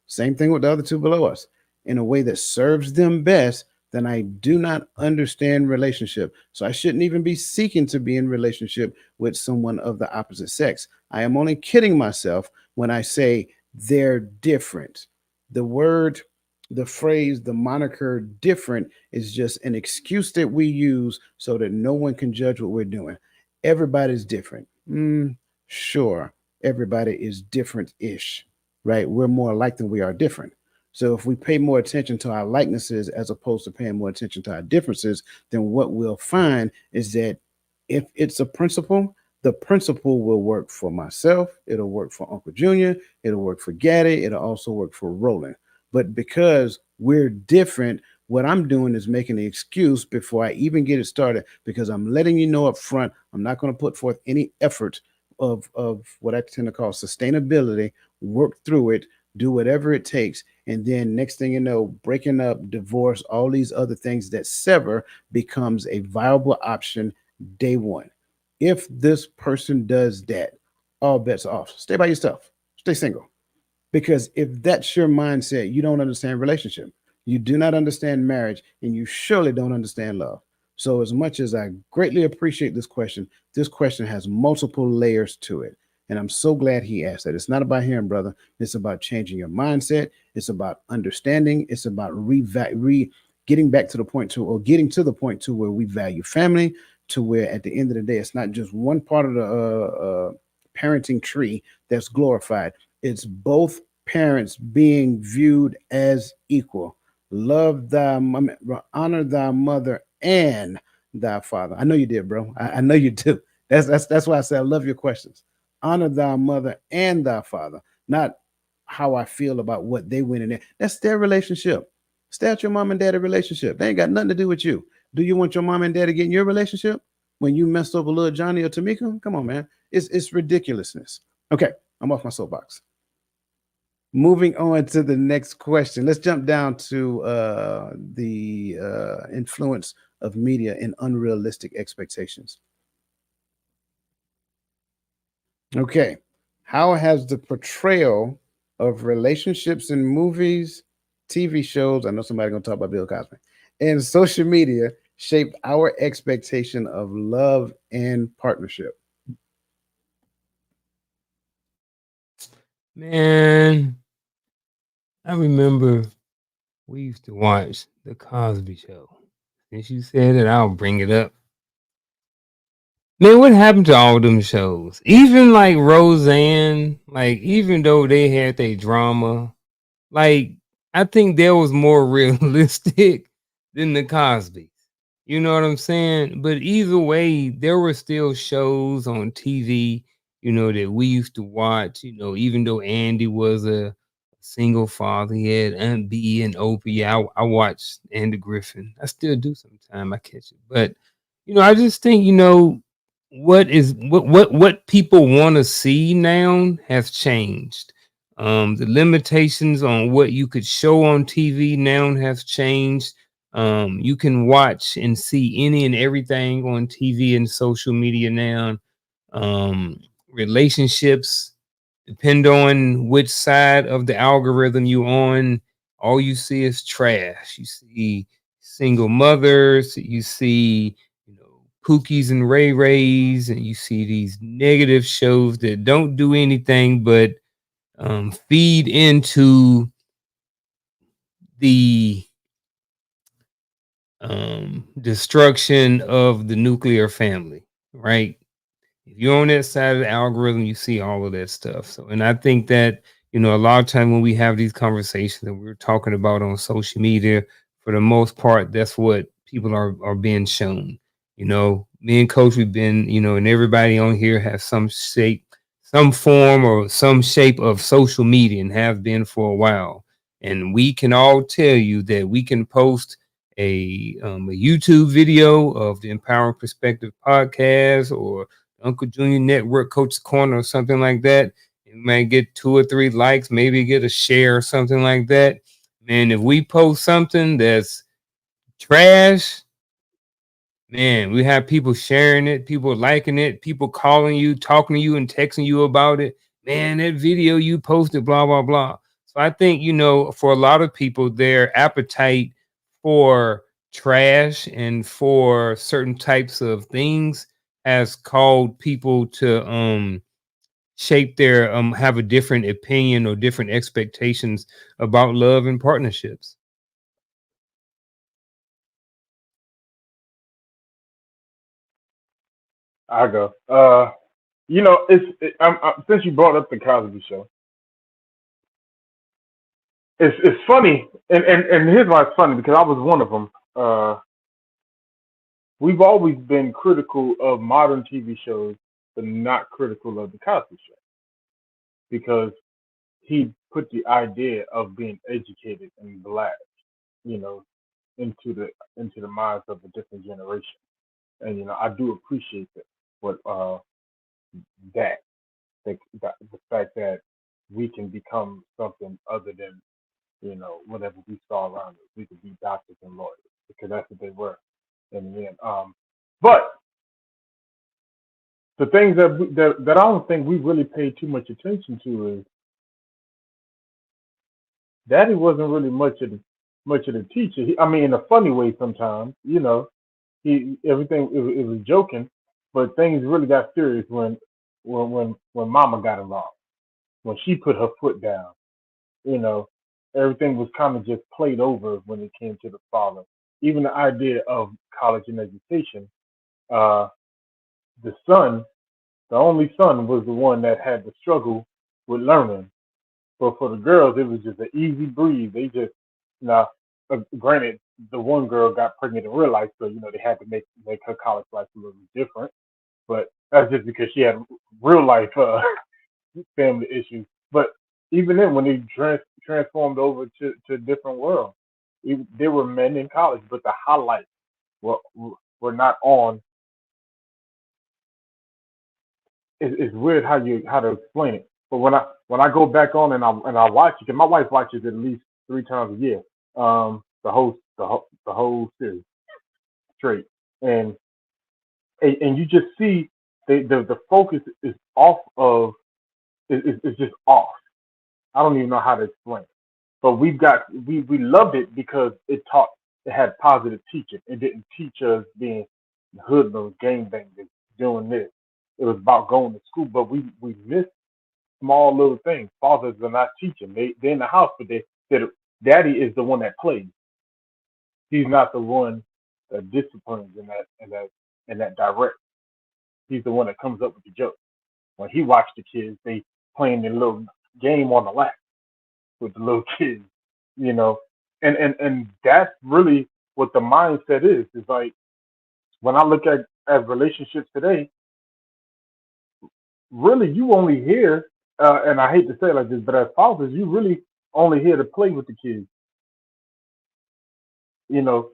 Same thing with the other two below us. In a way that serves them best, then I do not understand relationship. So I shouldn't even be seeking to be in relationship with someone of the opposite sex. I am only kidding myself when I say they're different. The word, the phrase, the moniker different is just an excuse that we use so that no one can judge what we're doing. Everybody's different. Sure, everybody is different ish, right? We're more alike than we are different. So if we pay more attention to our likenesses as opposed to paying more attention to our differences, then what we'll find is that if it's a principle, the principle will work for myself. It'll work for Uncle Junior. It'll work for Gaddy. It'll also work for Roland. But because we're different, what I'm doing is making an excuse before I even get it started because I'm letting you know up front, I'm not going to put forth any effort of what I tend to call sustainability, work through it, do whatever it takes. And then next thing you know, breaking up, divorce, all these other things that sever becomes a viable option day one. If this person does that, all bets are off. Stay by yourself. Stay single. Because if that's your mindset, you don't understand relationship. You do not understand marriage, and you surely don't understand love. So, as much as I greatly appreciate this question has multiple layers to it. And I'm so glad he asked that. It's not about hearing, brother. It's about changing your mindset. It's about understanding. It's about getting back to the point to, or getting to the point to where we value family, to where at the end of the day, it's not just one part of the parenting tree that's glorified. It's both parents being viewed as equal. Love honor thy mother and thy father. I know you did, bro. I know you do. That's why I say I love your questions. Honor thy mother and thy father, not how I feel about what they went in there. That's their relationship. Stay at your mom and daddy relationship. They ain't got nothing to do with you. Do you want your mom and daddy to get in your relationship when you messed over little Johnny or Tamika? Come on, man. It's ridiculousness. Okay, I'm off my soapbox. Moving on to the next question. Let's jump down to the influence of media and unrealistic expectations. Okay. How has the portrayal of relationships in movies, TV shows, I know somebody's going to talk about Bill Cosby, and social media shaped our expectation of love and partnership?
Man, I remember we used to watch the Cosby Show. Since you said it, I'll bring it up. Man, what happened to all them shows? Even like Roseanne, like even though they had their drama, like I think there was more realistic than the Cosby. You know what I'm saying? But either way, there were still shows on TV, that we used to watch, even though Andy was a single father, he had Aunt B and Opie. I watched Andy Griffin. I still do sometimes. I catch it. But, I just think, what people want to see now has changed. The limitations on what you could show on TV now have changed. You can watch and see any and everything on TV and social media now. Relationships depend on which side of the algorithm you on. All you see is trash. You see single mothers. You see, Pookies and Ray Rays, and you see these negative shows that don't do anything but feed into the destruction of the nuclear family, right? If you're on that side of the algorithm, you see all of that stuff. So, and I think that, a lot of time when we have these conversations that we're talking about on social media, for the most part, that's what people are being shown. Me and Coach, we've been, and everybody on here has some shape, some form or some shape of social media and have been for a while. And we can all tell you that we can post a YouTube video of the Empowering Perspective podcast or Uncle Junior Network Coach's Corner or something like that. You might get 2 or 3 likes, maybe get a share or something like that. Man, if we post something that's trash, man, we have people sharing it, people liking it, people calling you, talking to you, and texting you about it. Man, that video you posted, blah, blah, blah. So I think, for a lot of people, their appetite for trash and for certain types of things has called people to shape their have a different opinion or different expectations about love and partnerships.
I go. Since you brought up the Cosby Show, it's funny, and here's why it's funny because I was one of them. We've always been critical of modern TV shows, but not critical of the Cosby Show because he put the idea of being educated and black, you know, into the minds of a different generation. And I do appreciate that. What that the fact that we can become something other than whatever we saw around us. We could be doctors and lawyers because that's what they were in the end. But the things that I don't think we really paid too much attention to is Daddy wasn't really much of the teacher. I mean, in a funny way sometimes. He everything it was joking, but things really got serious when Mama got involved. When she put her foot down, you know, everything was kind of just played over when it came to the father. Even the idea of college and education, uh, the son, the only son, was the one that had to struggle with learning. But for the girls, it was just an easy breeze. They just now granted, the one girl got pregnant in real life, so they had to make her college life a little different. But that's just because she had real life family issues. But even then, when they transformed over to a different world, there were men in college, but the highlights were were not on. It's weird how to explain it. But when I go back on and I watch it, 'cause my wife watches at least 3 times a year, the whole series straight, and and you just see the focus is off of is just off. I don't even know how to explain it. But we loved it because it had positive teaching. It didn't teach us being hoodlums, gang bangers, doing this. It was about going to school, but we missed small little things. Fathers are not teaching. They're in the house, but daddy is the one that plays. He's not the one that disciplines in that direct. He's the one that comes up with the joke. When he watched the kids, they playing their little game on the lap with the little kids, you know. And that's really what the mindset is. It's like when I look at relationships today, really you only hear and I hate to say it like this, but as fathers, you really only here to play with the kids, you know.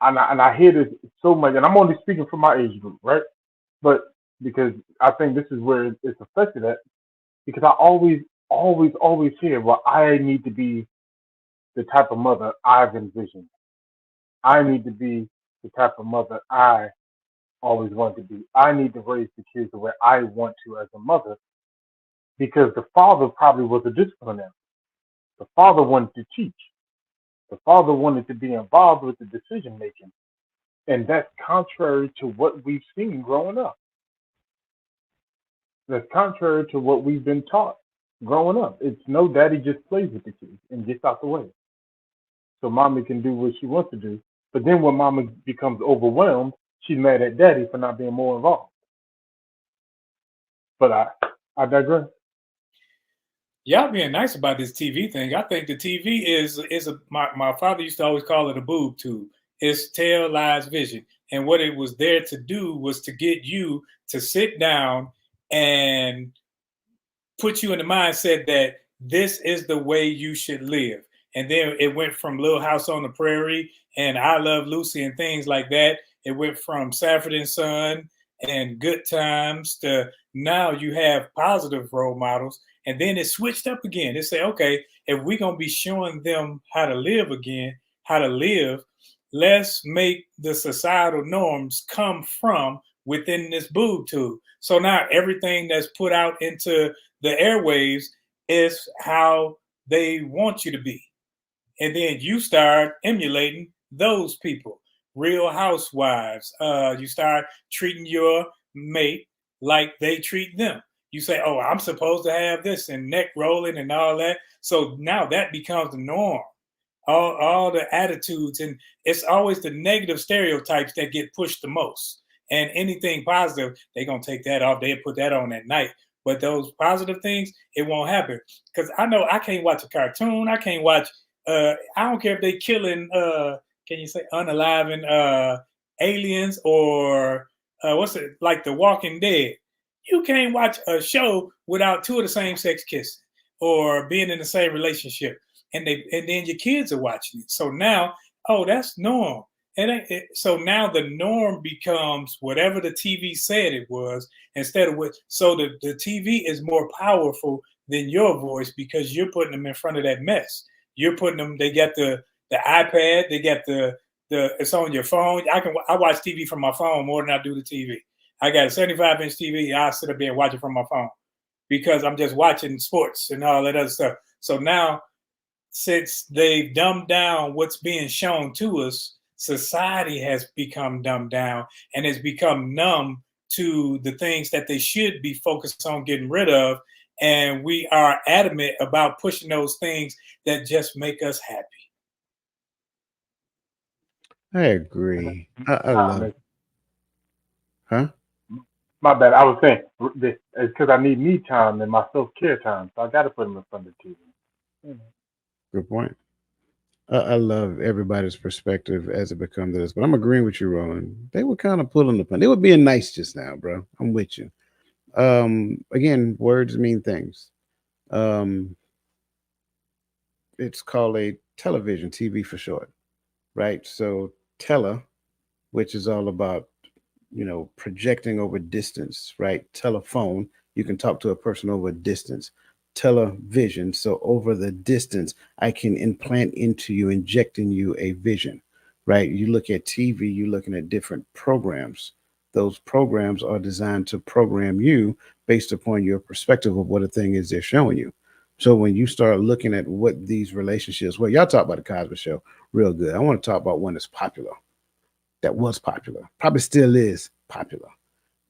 And I hear this so much, and I'm only speaking from my age group, right? But because I think this is where it's affected at, because I always hear, well, I need to be the type of mother I've envisioned. I need to be the type of mother I always wanted to be. I need to raise the kids the way I want to as a mother, because the father probably was a disciplinarian. The father wanted to teach. The father wanted to be involved with the decision making. And that's contrary to what we've seen growing up. That's contrary to what we've been taught growing up. It's no, daddy just plays with the kids and gets out the way. So mommy can do what she wants to do. But then when mama becomes overwhelmed, she's mad at daddy for not being more involved. But I digress.
Y'all being nice about this TV thing. I think the TV my father used to always call it a boob tube. It's tail lies vision. And what it was there to do was to get you to sit down and put you in the mindset that this is the way you should live. And then it went from Little House on the Prairie and I Love Lucy and things like that. It went from Sanford and Son and Good Times to now you have positive role models. And then it switched up again. They say, okay, if we're going to be showing them how to live again, how to live, let's make the societal norms come from within this boob tube. So now everything that's put out into the airwaves is how they want you to be. And then you start emulating those people. Real Housewives. You start treating your mate like they treat them. You say, oh, I'm supposed to have this and neck rolling and all that. So now that becomes the norm. All the attitudes, and it's always the negative stereotypes that get pushed the most. And anything positive, they're going to take that off. They'll put that on at night. But those positive things, it won't happen. Because I know I can't watch a cartoon. I can't watch, I don't care if they killing, can you say unaliving aliens or what's it, like The Walking Dead. You can't watch a show without two of the same sex kissing or being in the same relationship. And then your kids are watching it. So now, oh, that's norm. So now the norm becomes whatever the TV said it was instead of what. So the TV is more powerful than your voice because you're putting them in front of that mess. You're putting them. They got the iPad. They got the it's on your phone. I watch TV from my phone more than I do the TV. I got a 75-inch TV. I sit up there and watch it from my phone because I'm just watching sports and all that other stuff. So now, since they've dumbed down what's being shown to us, society has become dumbed down and has become numb to the things that they should be focused on getting rid of. And we are adamant about pushing those things that just make us happy.
I agree. I love, huh?
My bad. I was saying it's because I need me time and my self care time, so I got to put them in front of the TV.
Good point. I love everybody's perspective as it becomes this, but I'm agreeing with you, Roland. They were kind of pulling the pun. They were being nice just now, bro. I'm with you. Again, words mean things. Um, it's called a television, TV for short, right? So tele, which is all about projecting over distance, right? Telephone, you can talk to a person over distance. Television, so over the distance, I can implant into you, inject in you a vision, right? You look at TV, you're looking at different programs. Those programs are designed to program you based upon your perspective of what a thing is they're showing you. So when you start looking at what these relationships, well, y'all talk about the Cosby Show real good. I want to talk about one that's popular, that was popular, probably still is popular.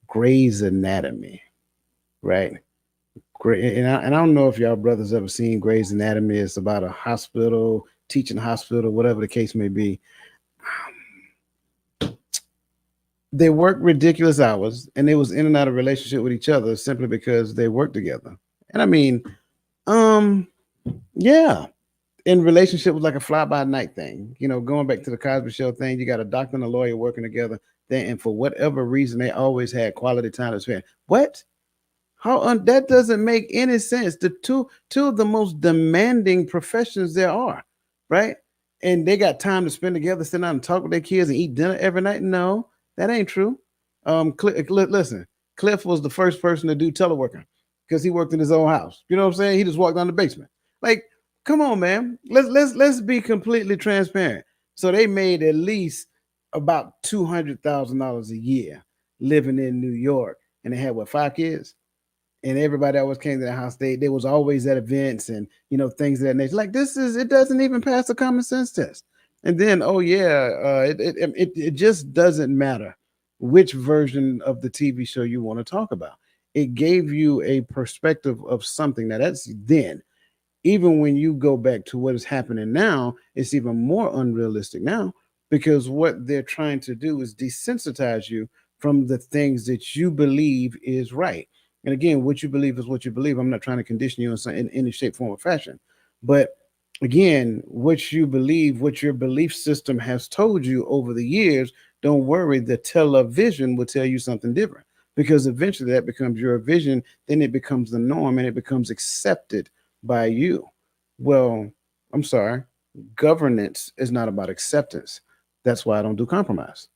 Grey's Anatomy, right? Great, and I don't know if y'all brothers ever seen Grey's Anatomy. It's about a hospital, teaching hospital, whatever the case may be. They work ridiculous hours, and they was in and out of relationship with each other simply because they work together. And I mean, um, yeah, in relationship was like a fly by night thing. Going back to the Cosby Show thing, you got a doctor and a lawyer working together. Then, and for whatever reason, they always had quality time to spend. What? That doesn't make any sense. The two of the most demanding professions there are, right? And they got time to spend together, sit down and talk with their kids and eat dinner every night. No, that ain't true. Listen, Cliff was the first person to do teleworking because he worked in his own house. You know what I'm saying? He just walked down the basement. Like, come on, man. Let's be completely transparent. So they made at least about $200,000 a year living in New York, and they had what, 5 kids? And everybody always came to the house. They was always at events and things of that nature. Like, it doesn't even pass the common sense test. And then, oh yeah, it just doesn't matter which version of the TV show you want to talk about. It gave you a perspective of something. Now that's then. Even when you go back to what is happening now, it's even more unrealistic now because what they're trying to do is desensitize you from the things that you believe is right. And again, what you believe is what you believe. I'm not trying to condition you in any shape, form, or fashion. But again, what you believe, what your belief system has told you over the years, don't worry, the television will tell you something different because eventually that becomes your vision. Then it becomes the norm and it becomes accepted by you. Well, I'm sorry. Governance is not about acceptance. That's why I don't do compromise.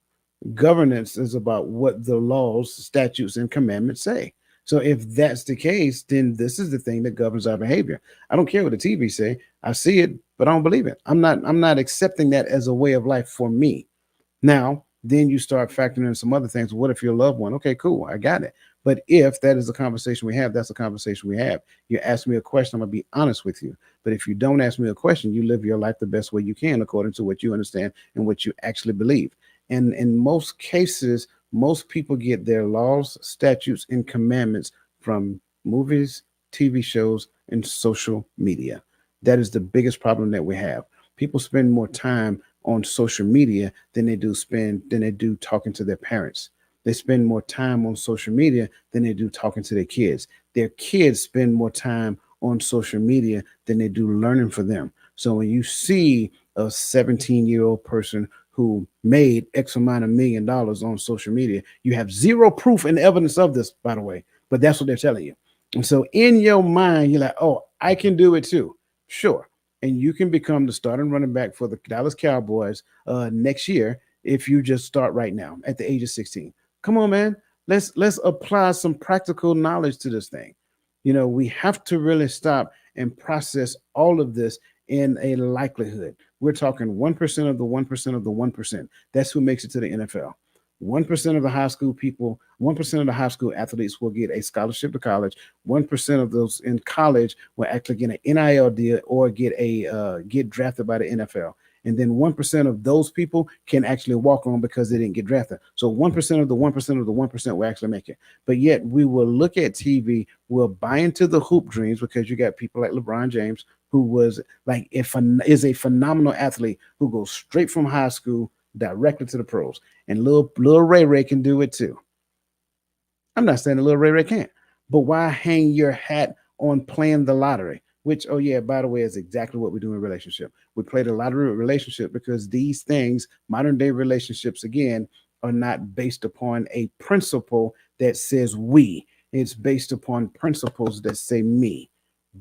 Governance is about what the laws, statutes, and commandments say. So if that's the case, then this is the thing that governs our behavior. I don't care what the TV say. I see it, but I don't believe it. I'm not accepting that as a way of life for me. Now, then you start factoring in some other things. What if your loved one? Okay, cool, I got it. But if that is a conversation we have, that's a conversation we have. You ask me a question, I'm gonna be honest with you. But if you don't ask me a question, you live your life the best way you can according to what you understand and what you actually believe. And in most cases, most people get their laws, statutes, and commandments from movies, TV shows, and social media. That is the biggest problem that we have. People spend more time on social media than they do talking to their parents. They spend more time on social media than they do talking to their kids. Their kids spend more time on social media than they do learning for them. So when you see a 17-year-old person who made X amount of $1 million on social media, you have zero proof and evidence of this, by the way, but that's what they're telling you. And so in your mind, you're like, oh, I can do it too. Sure. And you can become the starting running back for the Dallas Cowboys next year if you just start right now at the age of 16. Come on, man. Let's apply some practical knowledge to this thing. We have to really stop and process all of this in a likelihood. We're talking 1% of the 1% of the 1%. That's who makes it to the NFL. 1% of the high school people, 1% of the high school athletes will get a scholarship to college. 1% of those in college will actually get an NIL deal or get drafted by the NFL. And then 1% of those people can actually walk on because they didn't get drafted. So 1% of the 1% of the 1% will actually make it. But yet we will look at TV, we'll buy into the hoop dreams because you got people like LeBron James, who was like is a phenomenal athlete who goes straight from high school directly to the pros. And little Ray Ray can do it too. I'm not saying that little Ray Ray can't, but why hang your hat on playing the lottery? which, oh yeah, by the way, is exactly what we do in relationship. We played a lot of relationship because these things, modern day relationships, again, are not based upon a principle that says we. It's based upon principles that say me.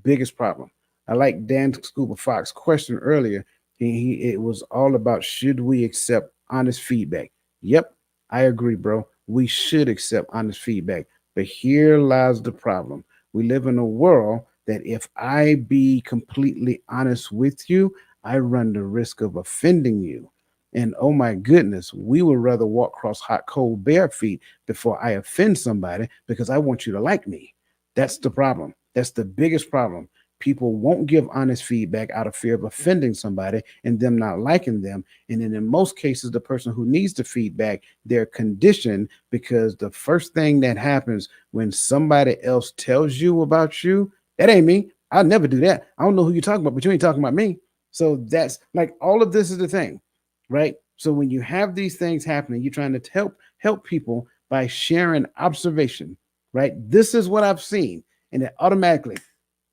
Biggest problem. I like Dan Scuba Fox question earlier. It was all about should we accept honest feedback? Yep, I agree, bro. We should accept honest feedback. But here lies the problem. We live in a world that if I be completely honest with you, I run the risk of offending you. And oh my goodness, we would rather walk across hot, cold, bare feet before I offend somebody because I want you to like me. That's the problem. That's the biggest problem. People won't give honest feedback out of fear of offending somebody and them not liking them. And then in most cases, the person who needs the feedback, they're conditioned because the first thing that happens when somebody else tells you about you, that ain't me. I'll never do that. I don't know who you're talking about, but you ain't talking about me. So that's like all of this is the thing, right? So when you have these things happening, you're trying to help people by sharing observation, right? This is what I've seen, and it automatically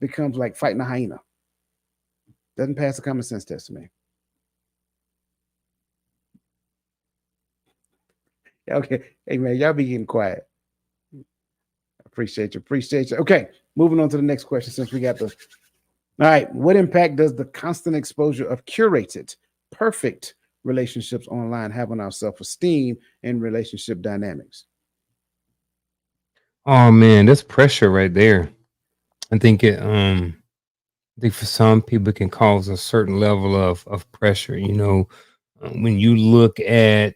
becomes like fighting a hyena. Doesn't pass the common sense test to me. Okay, hey man, y'all be getting quiet. Appreciate you, appreciate you. Okay, moving on to the next question since we got the. All right, what impact does the constant exposure of curated, perfect relationships online have on our self-esteem and relationship dynamics?
Oh man, that's pressure right there. I think I think for some people it can cause a certain level of pressure. When you look at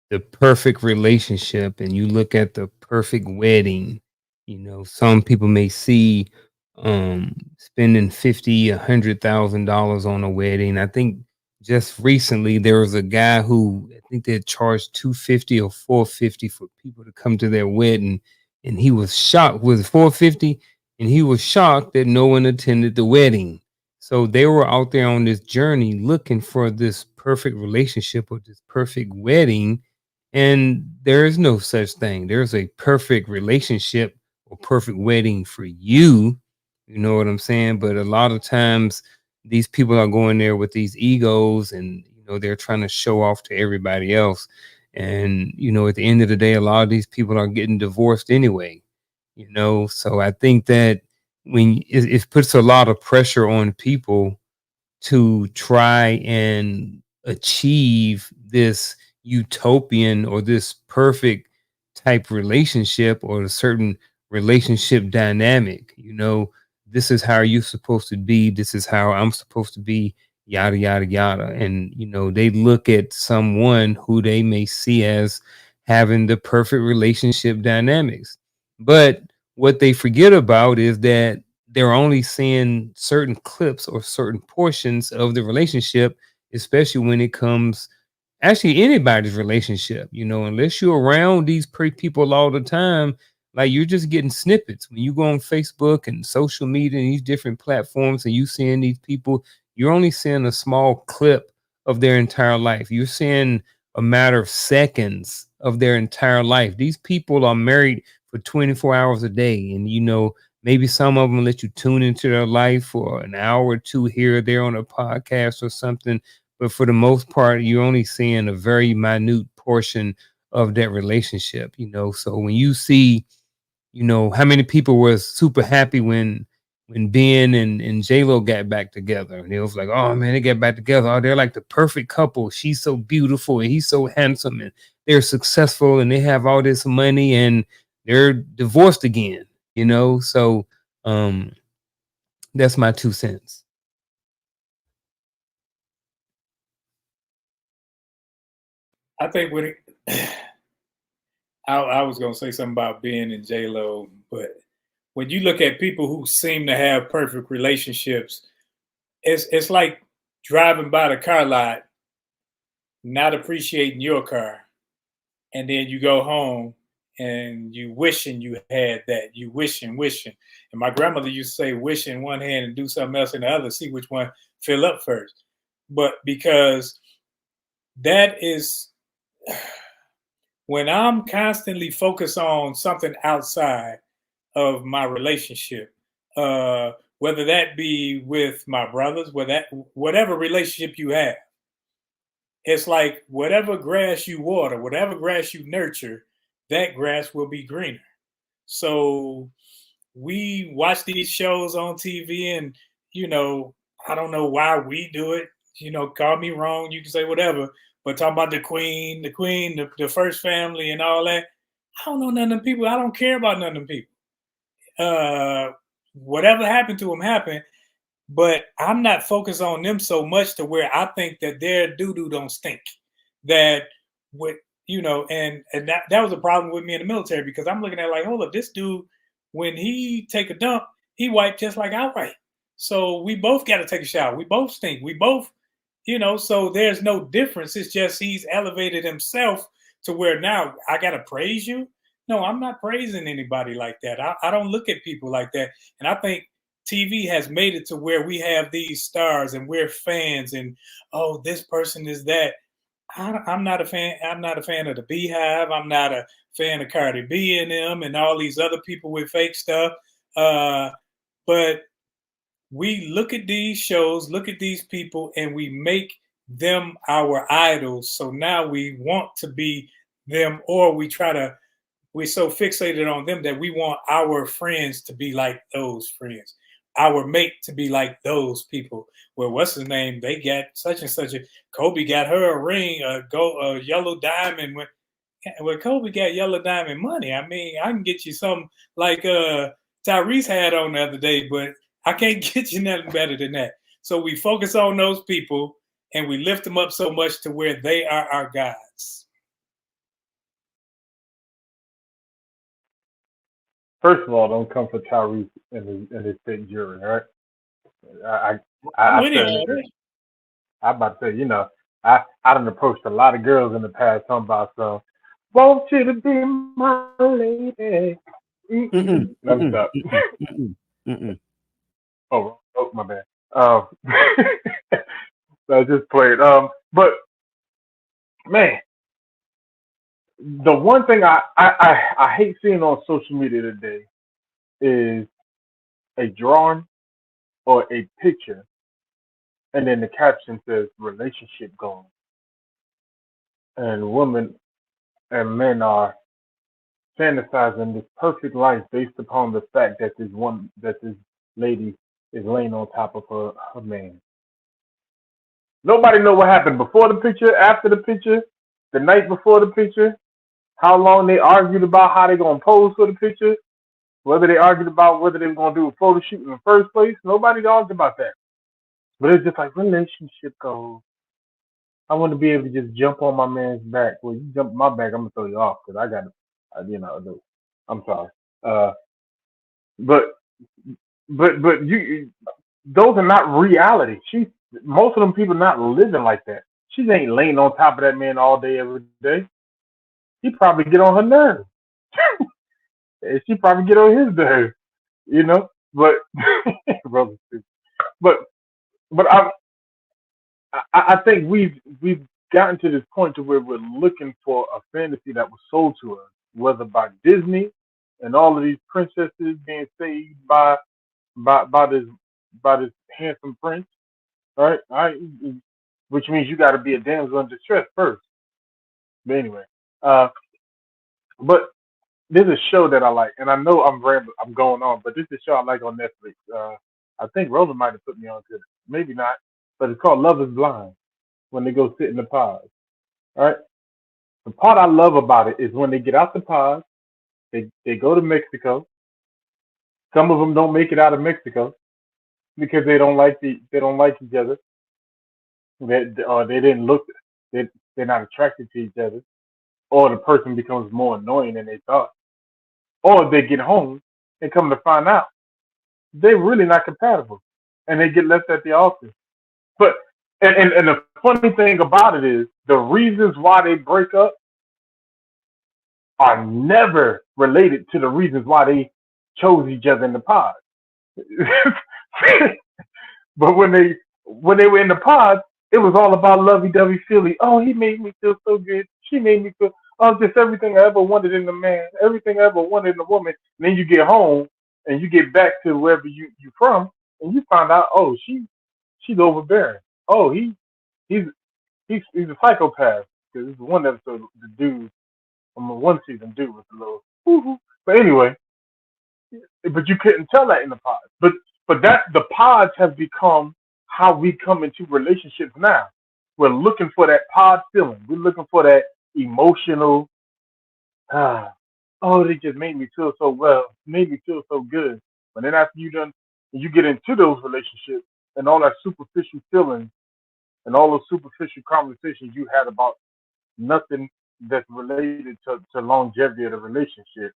the perfect relationship and you look at the perfect wedding, some people may see spending 50, $100,000 on a wedding. I think just recently there was a guy who I think they had charged 250 or 450 for people to come to their wedding, and he was shocked with 450, and he was shocked that no one attended the wedding. So they were out there on this journey looking for this perfect relationship or this perfect wedding, and there is no such thing. There's a perfect relationship or perfect wedding for you. You know what I'm saying? But a lot of times these people are going there with these egos, and they're trying to show off to everybody else. And at the end of the day, a lot of these people are getting divorced anyway. So I think that when it puts a lot of pressure on people to try and achieve this utopian or this perfect type relationship or a certain relationship dynamic. This is how you're supposed to be, this is how I'm supposed to be, yada yada yada. And they look at someone who they may see as having the perfect relationship dynamics, but what they forget about is that they're only seeing certain clips or certain portions of the relationship, especially when it comes actually anybody's relationship. Unless you're around these people all the time, like you're just getting snippets. When you go on Facebook and social media and these different platforms and you seeing these people, you're only seeing a small clip of their entire life. You're seeing a matter of seconds of their entire life. These people are married for 24 hours a day, and maybe some of them let you tune into their life for an hour or two here or there on a podcast or something. But for the most part, you're only seeing a very minute portion of that relationship. So when you see, how many people were super happy when Ben and J-Lo got back together. And it was like, oh man, they get back together. Oh, they're like the perfect couple. She's so beautiful and he's so handsome, and they're successful and they have all this money, and they're divorced again. So um that's my 2 cents.
I think when it, I was gonna say something about Ben and J Lo, but when you look at people who seem to have perfect relationships, it's like driving by the car lot, not appreciating your car, and then you go home and you wishing you had that. You wishing. And my grandmother used to say, "Wish in one hand and do something else in the other. See which one fill up first." But because that is when I'm constantly focused on something outside of my relationship, whether that be with my brothers, whatever relationship you have. It's like whatever grass you water, whatever grass you nurture, that grass will be greener. So we watch these shows on TV, and you know, I don't know why we do it. You know, call me wrong, you can say whatever, but talking about the first family, and all that. I don't know none of them people. I don't care about none of them people. Whatever happened to them happened, but I'm not focused on them so much to where I think that their doo doo don't stink. That what you know, and that was a problem with me in the military, because I'm looking at like, hold up, this dude, when he take a dump, he wipe just like I wipe. So we both got to take a shower. We both stink. We both, so there's no difference. It's just he's elevated himself to where now I got to praise you. No, I'm not praising anybody like that. I don't look at people like that. And I think TV has made it to where we have these stars and we're fans, and oh, this person is that. I'm not a fan. I'm not a fan of the Beehive. I'm not a fan of Cardi B and them and all these other people with fake stuff. But we look at these shows, look at these people, and we make them our idols. So now we want to be them, or we're so fixated on them that we want our friends to be like those friends, our mate to be like those people. Well, what's his name? They got such and such Kobe got her a ring, a yellow diamond. When Kobe got yellow diamond money, I mean, I can get you some like Tyrese had on the other day, but I can't get you nothing better than that. So we focus on those people and we lift them up so much to where they are our gods.
First of all, don't come for Tyrese and his fake jewelry, all right? I said, I'm about to say, I done approached a lot of girls in the past talking about some, want you to be my lady. Let me stop. Oh, my bad. I just played. But man, the one thing I hate seeing on social media today is a drawing or a picture, and then the caption says relationship goals, and women and men are fantasizing this perfect life based upon the fact that this lady is laying on top of her man. Nobody know what happened before the picture, after the picture, the night before the picture, how long they argued about how they gonna pose for the picture, whether they argued about whether they were gonna do a photo shoot in the first place. Nobody talked about that. But it's just like relationship goals. I want to be able to just jump on my man's back. Well, you jump on my back, I'm gonna throw you off because I got, I'm sorry. Uh, but you, those are not reality. Most of them people not living like that. She ain't laying on top of that man all day every day. He probably get on her nerves. And she probably get on his nerves, But brother, but but I think we've gotten to this point to where we're looking for a fantasy that was sold to us, whether by Disney and all of these princesses being saved by this handsome prince, right? Which means you got to be a damsel in distress first. But anyway, but there's a show that I like, and I know I'm going on, but this is a show I like on Netflix. I think Rosa might have put me on to it, maybe not, but it's called Love Is Blind. When they go sit in the pods, all right. The part I love about it is when they get out the pods, they go to Mexico. Some of them don't make it out of Mexico because they don't like each other. They didn't look. They're not attracted to each other, or the person becomes more annoying than they thought. Or they get home and come to find out they're really not compatible, and they get left at the altar. But and the funny thing about it is the reasons why they break up are never related to the reasons why they chose each other in the pod. But when they were in the pod, it was all about lovey dovey feely. Oh, he made me feel so good. She made me feel just everything I ever wanted in a man, everything I ever wanted in a woman. And then you get home and you get back to wherever you from, and you find out, oh, she's overbearing. Oh, he's he's a psychopath. Because this is one episode, the dude from the one season, dude was a little, woo-hoo. But anyway, but you couldn't tell that in the pods. But that the pods have become how we come into relationships now. We're looking for that pod feeling. We're looking for that emotional. Ah, oh, they just made me feel so well, made me feel so good. But then after you get into those relationships and all that superficial feelings and all those superficial conversations you had about nothing that's related to longevity of the relationship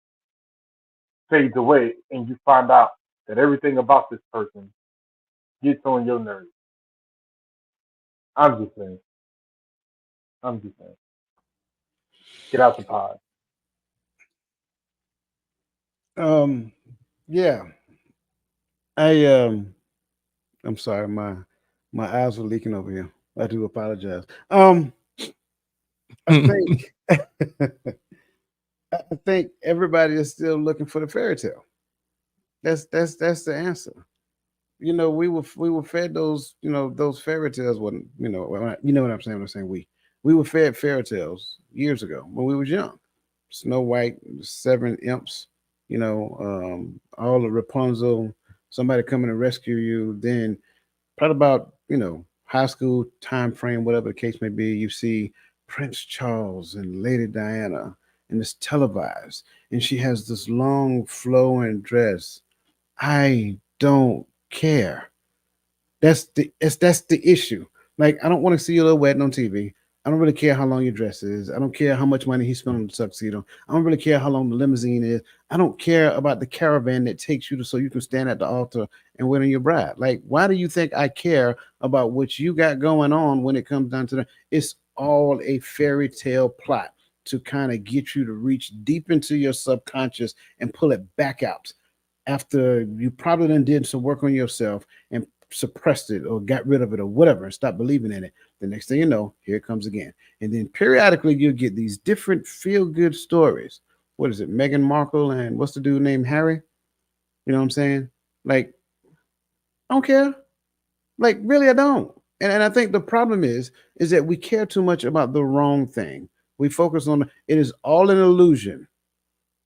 fades away, and you find out that everything about this person gets on your nerves. I'm just saying. I'm just saying. Get out the pod.
Um, yeah, I I'm sorry, my eyes were leaking over here. I do apologize. I think I think everybody is still looking for the fairy tale. That's the answer. We were fed those those fairy tales. Wasn't you know what I'm saying? I'm saying we were fed fairy tales years ago when we was young. Snow White, the seven imps, all the Rapunzel, somebody coming to rescue you. Then probably about high school time frame, whatever the case may be, you see Prince Charles and Lady Diana, and it's televised, and she has this long flowing dress. I don't care. That's the issue. Like, I don't want to see your little wedding on TV. I don't really care how long your dress is. I don't care how much money he spent on the tuxedo. I don't really care how long the limousine is. I don't care about the caravan that takes you to so you can stand at the altar and wait on your bride. Like, why do you think I care about what you got going on when it comes down to that? It's all a fairy tale plot to kind of get you to reach deep into your subconscious and pull it back out after you probably done did some work on yourself and suppressed it or got rid of it or whatever and stopped believing in it. The next thing you know, here it comes again. And then periodically you'll get these different feel good stories. What is it? Meghan Markle and what's the dude named Harry? You know what I'm saying? Like, I don't care. Like, really, I don't. And I think the problem is that we care too much about the wrong thing. We focus on it is all an illusion.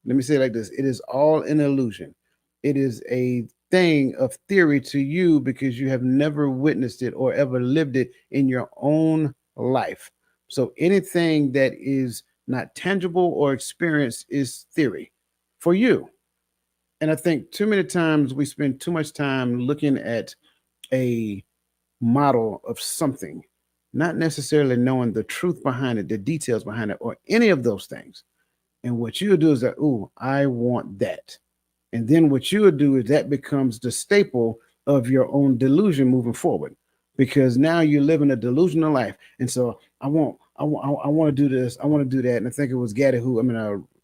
Let me say it like this: it is all an illusion. It is a thing of theory to you because you have never witnessed it or ever lived it in your own life. So anything that is not tangible or experienced is theory for you. And I think too many times we spend too much time looking at a model of something, not necessarily knowing the truth behind it, the details behind it, or any of those things. And what you'll do is that, ooh, I want that. And then what you'll do is that becomes the staple of your own delusion moving forward. Because now you're living a delusional life. And so I want to do this, I want to do that. And I think it was Gaddy Roland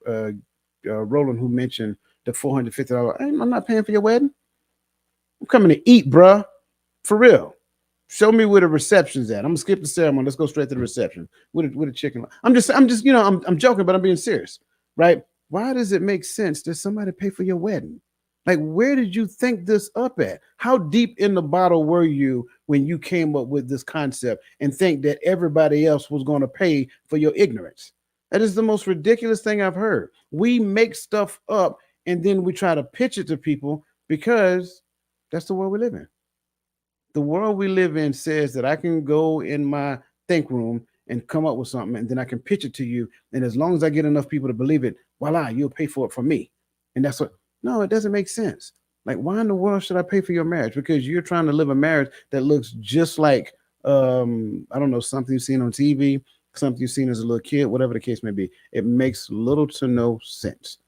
who mentioned the $450. I'm not paying for your wedding. I'm coming to eat, bruh. For real. Show me where the reception's at. I'm gonna skip the ceremony. Let's go straight to the reception with a chicken. I'm just, I'm joking, but I'm being serious, right? Why does it make sense that somebody pay for your wedding? Like, where did you think this up at? How deep in the bottle were you when you came up with this concept and think that everybody else was going to pay for your ignorance? That is the most ridiculous thing I've heard. We make stuff up and then we try to pitch it to people because that's the world we live in. The world we live in says that I can go in my think room and come up with something and then I can pitch it to you. And as long as I get enough people to believe it, voila, you'll pay for it for me. And that's what, no, it doesn't make sense. Like, why in the world should I pay for your marriage? Because you're trying to live a marriage that looks just like, I don't know, something you've seen on TV, something you've seen as a little kid, whatever the case may be. It makes little to no sense.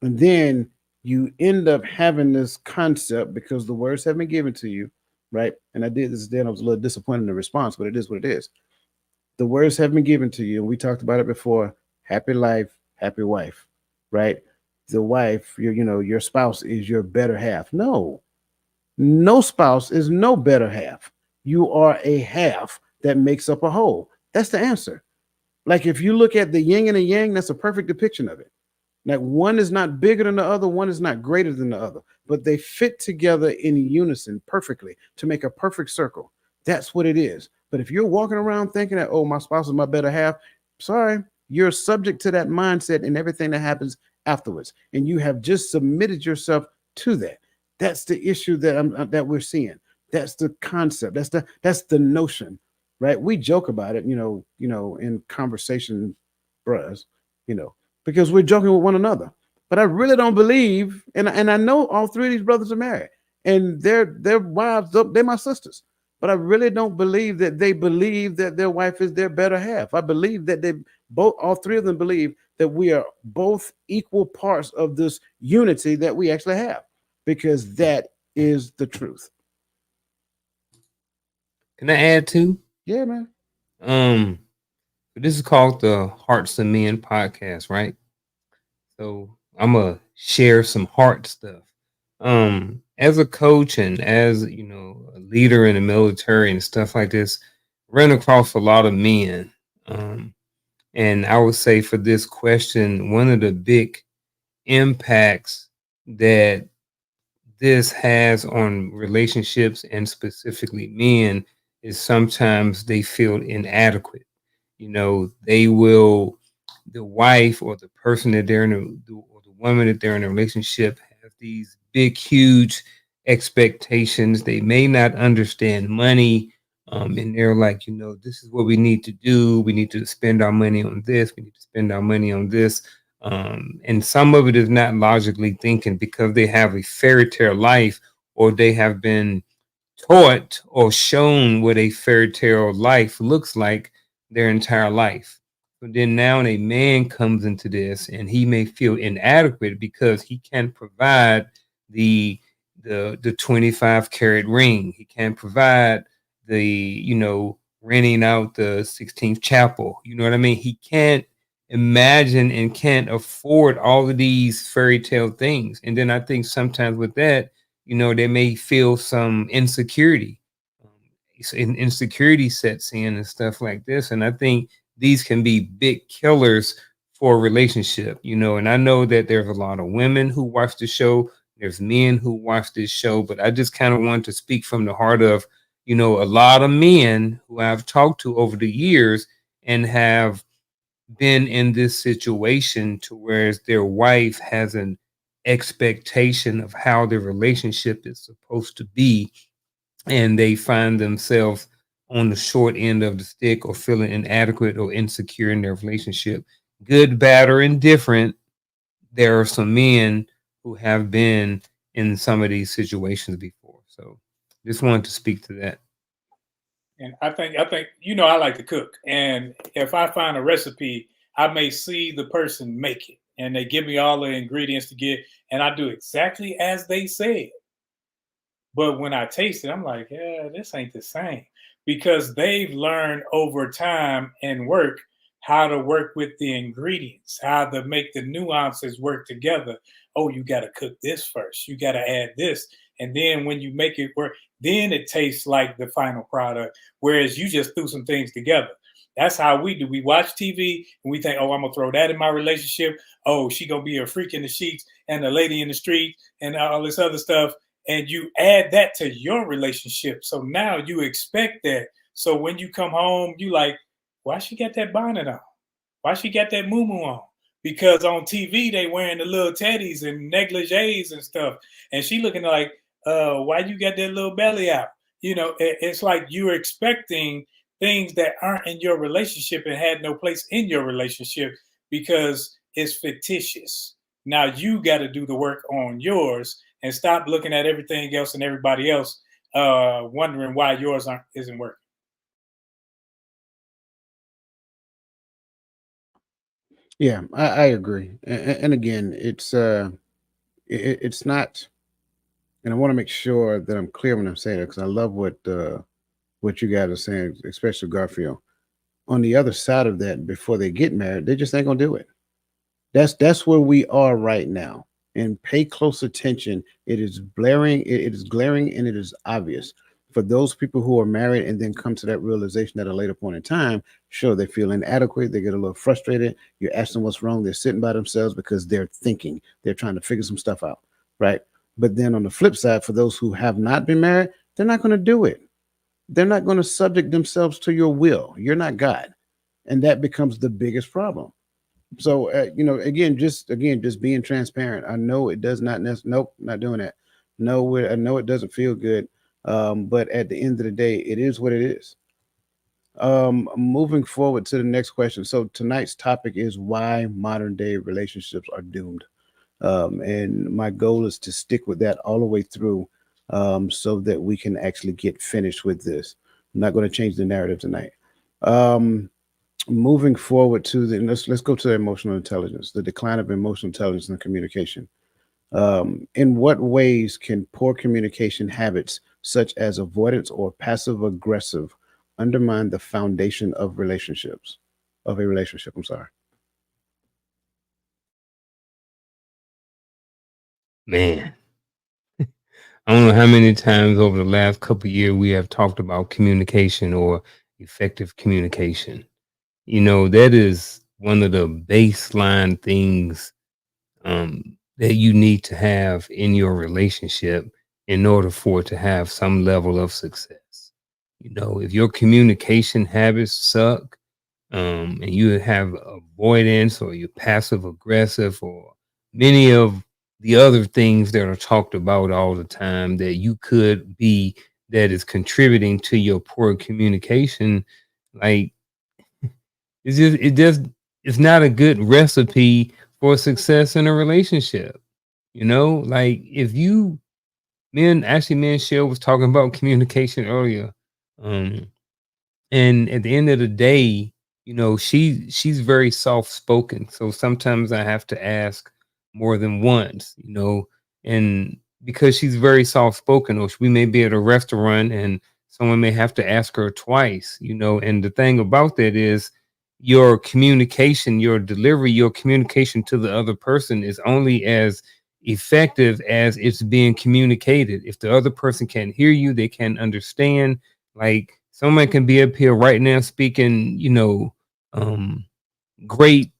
And then you end up having this concept because the words have been given to you, right? And I did this then. I was a little disappointed in the response, but it is what it is. The words have been given to you. And we talked about it before. Happy life, happy wife, right? The wife, your spouse is your better half. No, no spouse is no better half. You are a half that makes up a whole. That's the answer. Like, if you look at the yin and the yang, that's a perfect depiction of it. Like one is not bigger than the other, one is not greater than the other, but they fit together in unison perfectly to make a perfect circle. That's what it is. But if you're walking around thinking that, oh, my spouse is my better half, sorry, you're subject to that mindset and everything that happens afterwards. And you have just submitted yourself to that. That's the issue that we're seeing. That's the concept. That's the notion, right? We joke about it, in conversation, bruhs, you know, because we're joking with one another. But I really don't believe, and I know all three of these brothers are married, and their wives, they're my sisters. But I really don't believe that they believe that their wife is their better half. I believe that they both, all three of them, believe that we are both equal parts of this unity that we actually have, because that is the truth.
Can I add to?
Yeah, man.
Um, this is called the Hearts of Men podcast, right? So I'm gonna share some heart stuff. As a coach and as a leader in the military and stuff like this, run across a lot of men. Um, and I would say for this question, one of the big impacts that this has on relationships and specifically men is sometimes they feel inadequate. They will, the wife or the person that they're in or the woman that they're in a relationship have these big, huge expectations. They may not understand money. And they're like, this is what we need to do. We need to spend our money on this. We need to spend our money on this. And some of it is not logically thinking because they have a fairy tale life or they have been taught or shown what a fairy tale life looks like their entire life. But then now a man comes into this and he may feel inadequate because he can't provide the the 25 carat ring. He can't provide the, renting out the 16th chapel. You know what I mean? He can't imagine and can't afford all of these fairy tale things. And then I think sometimes with that, they may feel some insecurity. Insecurity sets in and stuff like this. And I think these can be big killers for a relationship, and I know that there's a lot of women who watch the show. There's men who watch this show, but I just kind of want to speak from the heart of, a lot of men who I've talked to over the years and have been in this situation to whereas their wife has an expectation of how their relationship is supposed to be, and they find themselves on the short end of the stick or feeling inadequate or insecure in their relationship. Good, bad, or indifferent, there are some men who have been in some of these situations before. So just wanted to speak to that.
And I think I like to cook, and if I find a recipe, I may see the person make it, and they give me all the ingredients to get, and I do exactly as they said. But when I taste it, I'm like, yeah, this ain't the same because they've learned over time and work how to work with the ingredients, how to make the nuances work together. Oh, you got to cook this first. You got to add this. And then when you make it work, then it tastes like the final product. Whereas you just threw some things together. That's how we do. We watch TV and we think, oh, I'm gonna throw that in my relationship. Oh, she gonna be a freak in the sheets and a lady in the street and all this other stuff, and you add that to your relationship. So now you expect that. So when you come home, you like, why she got that bonnet on? Why she got that moo on? Because on TV they wearing the little teddies and negligees and stuff, and she looking like, why you got that little belly out? It's like you're expecting things that aren't in your relationship and had no place in your relationship because it's fictitious. Now you got to do the work on yours and stop looking at everything else and everybody else, wondering why yours isn't working.
Yeah, I agree. And again, it's not, and I want to make sure that I'm clear when I'm saying it because I love what you guys are saying, especially Garfield. On the other side of that, before they get married, they just ain't gonna do it. That's where we are right now. And pay close attention. It is blaring. It is glaring, and it is obvious. For those people who are married and then come to that realization at a later point in time, sure, they feel inadequate, they get a little frustrated. You ask them what's wrong, they're sitting by themselves because they're thinking, they're trying to figure some stuff out, right? But then on the flip side, for those who have not been married, they're not going to do it. They're not going to subject themselves to your will. You're not God. And that becomes the biggest problem. So, just being transparent. I know it does not nope, not doing that. No, I know it doesn't feel good. But at the end of the day, it is what it is. Moving forward to the next question. So tonight's topic is why modern day relationships are doomed. And my goal is to stick with that all the way through, so that we can actually get finished with this. I'm not going to change the narrative tonight. Um, Moving forward to the let's go to emotional intelligence, the decline of emotional intelligence and communication. In what ways can poor communication habits, such as avoidance or passive aggressive, undermine the foundation of relationships? Of a relationship, I'm sorry.
Man, I don't know how many times over the last couple of years we have talked about communication or effective communication. That is one of the baseline things that you need to have in your relationship in order for it to have some level of success. If your communication habits suck, and you have avoidance or you're passive aggressive or many of the other things that are talked about all the time that you could be that is contributing to your poor communication, like it's not a good recipe for success in a relationship. Like if you me and Shell was talking about communication earlier. Um and at the end of the day, she's very soft spoken, so sometimes I have to ask more than once, and because she's very soft spoken, or we may be at a restaurant and someone may have to ask her twice, and the thing about that is your communication, your delivery, your communication to the other person is only as effective as it's being communicated. If the other person can't hear you, they can't understand. Like someone can be up here right now speaking, um, great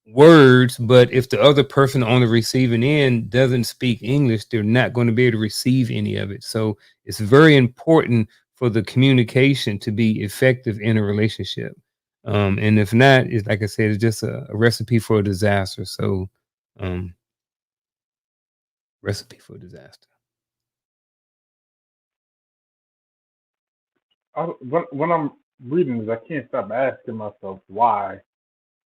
words, but if the other person on the receiving end doesn't speak English, they're not going to be able to receive any of it. So it's very important for the communication to be effective in a relationship. And if not, it's like I said, it's just a recipe for a disaster. So, um, recipe for disaster.
When I'm reading this, I can't stop asking myself why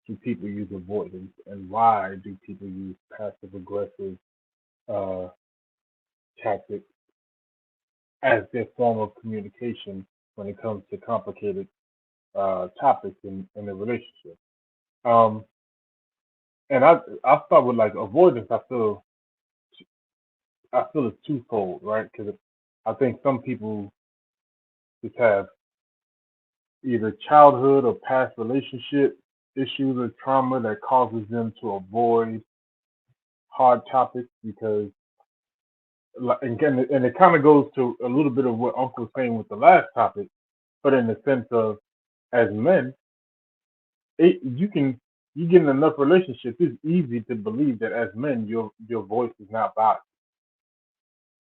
do people use avoidance and why do people use passive aggressive uh, tactics as their form of communication when it comes to complicated topics in a relationship. Um, and I'll start with like avoidance. I feel it's twofold, right? Because I think some people just have either childhood or past relationship issues or trauma that causes them to avoid hard topics because, and again, and it kind of goes to a little bit of what Uncle was saying with the last topic, but in the sense of as men, you can you get in enough relationships, it's easy to believe that as men your voice is not valued,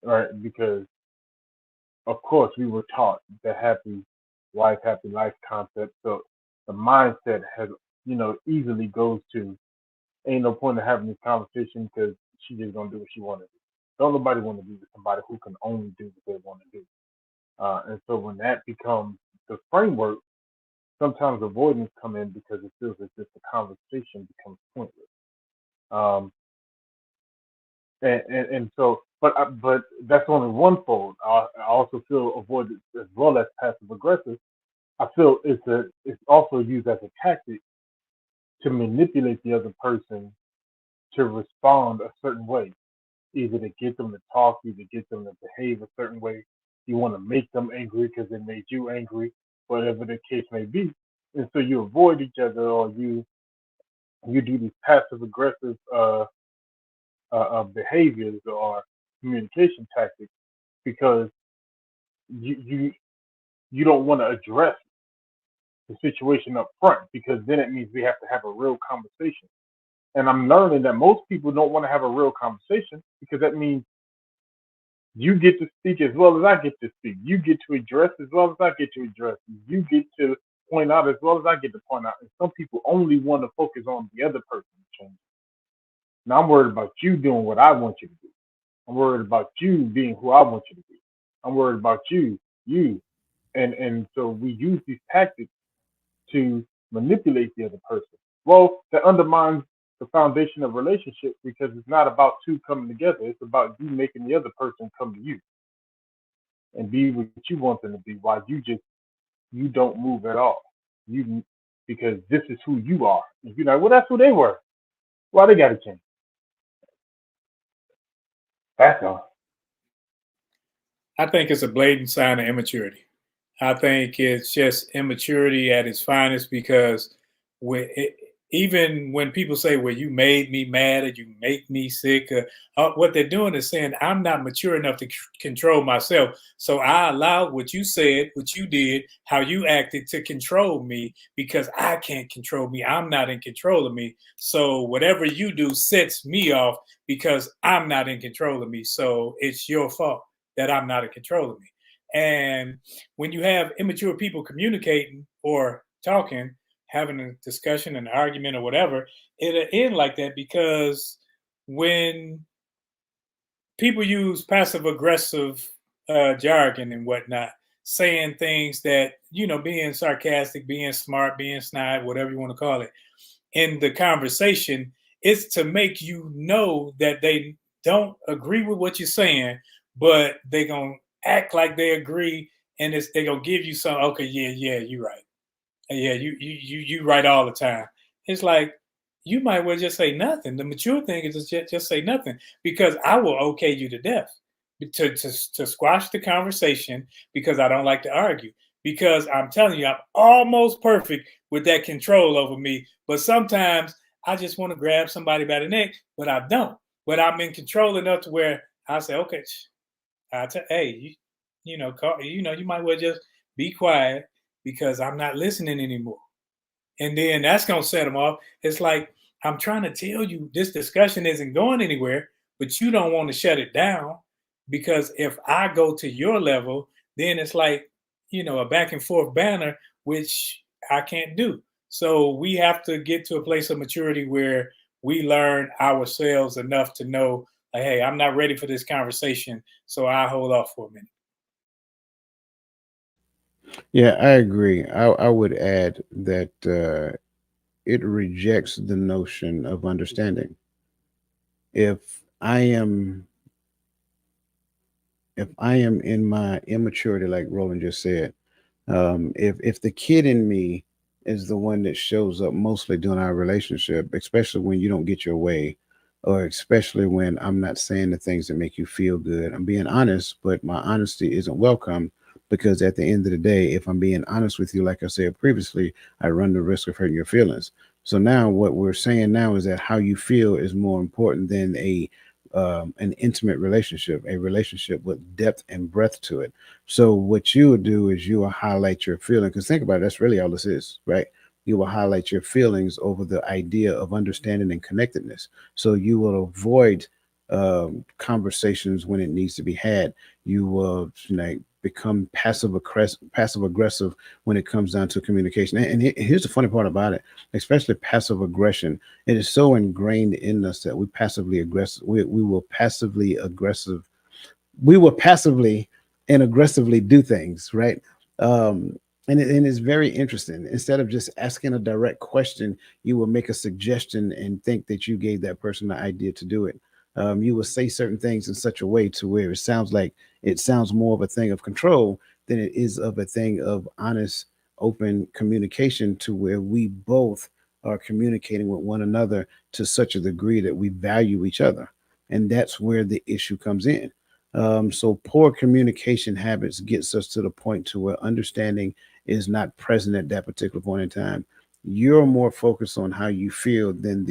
right? Because of course we were taught the happy wife, happy life concept. So the mindset has easily goes to ain't no point in having this conversation because she just gonna do what she wanna do. Don't nobody want to be with somebody who can only do what they want to do. And so when that becomes the framework, sometimes avoidance come in because it feels as if the conversation becomes pointless. Um, and so, but that's only one fold. I also feel avoidance as well as passive aggressive. I feel it's also used as a tactic to manipulate the other person to respond a certain way, either to get them to talk, either get them to behave a certain way. You want to make them angry because they made you angry, whatever the case may be. And so you avoid each other, or you do these passive aggressive behaviors or communication tactics because you you don't want to address the situation up front because then it means we have to have a real conversation. And I'm learning that most people don't want to have a real conversation because that means you get to speak as well as I get to speak. You get to address as well as I get to address. You get to point out as well as I get to point out. And some people only want to focus on the other person's change. Now I'm worried about you doing what I want you to do. I'm worried about you being who I want you to be. I'm worried about you. And so we use these tactics to manipulate the other person. Well, that undermines the foundation of relationship because it's not about two coming together. It's about you making the other person come to you and be what you want them to be while you don't move at all. You because this is who you are. If you're like, well, that's who they were. Why they gotta change? That's all.
I think it's a blatant sign of immaturity. I think it's just immaturity at its finest because even when people say, well, you made me mad or you make me sick, what they're doing is saying, I'm not mature enough to control myself. So I allowed what you said, what you did, how you acted to control me because I can't control me. I'm not in control of me. So whatever you do sets me off because I'm not in control of me. So it's your fault that I'm not in control of me. And when you have immature people communicating or talking, having a discussion, an argument, or whatever, it'll end like that because when people use passive aggressive jargon and whatnot, saying things that, being sarcastic, being smart, being snide, whatever you want to call it, in the conversation, it's to make you know that they don't agree with what you're saying, but they're going to act like they agree and they're going to give you some, okay, yeah, you're right. Yeah, you right all the time. It's like you might well just say nothing. The mature thing is just say nothing because I will okay you to death to squash the conversation because I don't like to argue. Because I'm telling you, I'm almost perfect with that control over me. But sometimes I just want to grab somebody by the neck, but I don't. But I'm in control enough to where I say, okay, hey, you might well just be quiet because I'm not listening anymore. And then that's going to set them off. It's like, I'm trying to tell you this discussion isn't going anywhere, but you don't want to shut it down because if I go to your level, then it's like, a back and forth banner, which I can't do. So we have to get to a place of maturity where we learn ourselves enough to know, like, hey, I'm not ready for this conversation. So I hold off for a minute.
Yeah, I agree. I would add that it rejects the notion of understanding. If I am if I am in my immaturity, like Roland just said, if the kid in me is the one that shows up mostly during our relationship, especially when you don't get your way, or especially when I'm not saying the things that make you feel good, I'm being honest, but my honesty isn't welcome because at the end of the day, if I'm being honest with you, like I said previously, I run the risk of hurting your feelings. So now what we're saying now is that how you feel is more important than a an intimate relationship, a relationship with depth and breadth to it. So what you would do is you will highlight your feeling. Because think about it, that's really all this is, right? You will highlight your feelings over the idea of understanding and connectedness. So you will avoid conversations when it needs to be had. You will become passive aggressive when it comes down to communication. And here's the funny part about it, especially passive aggression. It is so ingrained in us that we will passively aggressive we will passively and aggressively do things, right? Um, and it's very interesting. Instead of just asking a direct question, you will make a suggestion and think that you gave that person the idea to do it. You will say certain things in such a way to where it sounds more of a thing of control than it is of a thing of honest, open communication to where we both are communicating with one another to such a degree that we value each other. And that's where the issue comes in. So poor communication habits gets us to the point to where understanding is not present at that particular point in time. You're more focused on how you feel than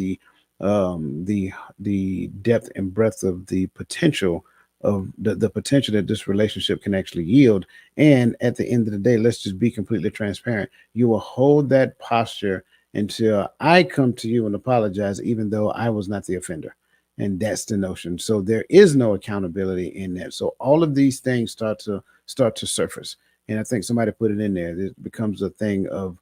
um, the the depth and breadth of the potential. the potential that this relationship can actually yield. And at the end of the day, let's just be completely transparent. You will hold that posture until I come to you and apologize, even though I was not the offender. And that's the notion. So there is no accountability in that. So all of these things start to surface. And I think somebody put it in there. It becomes a thing of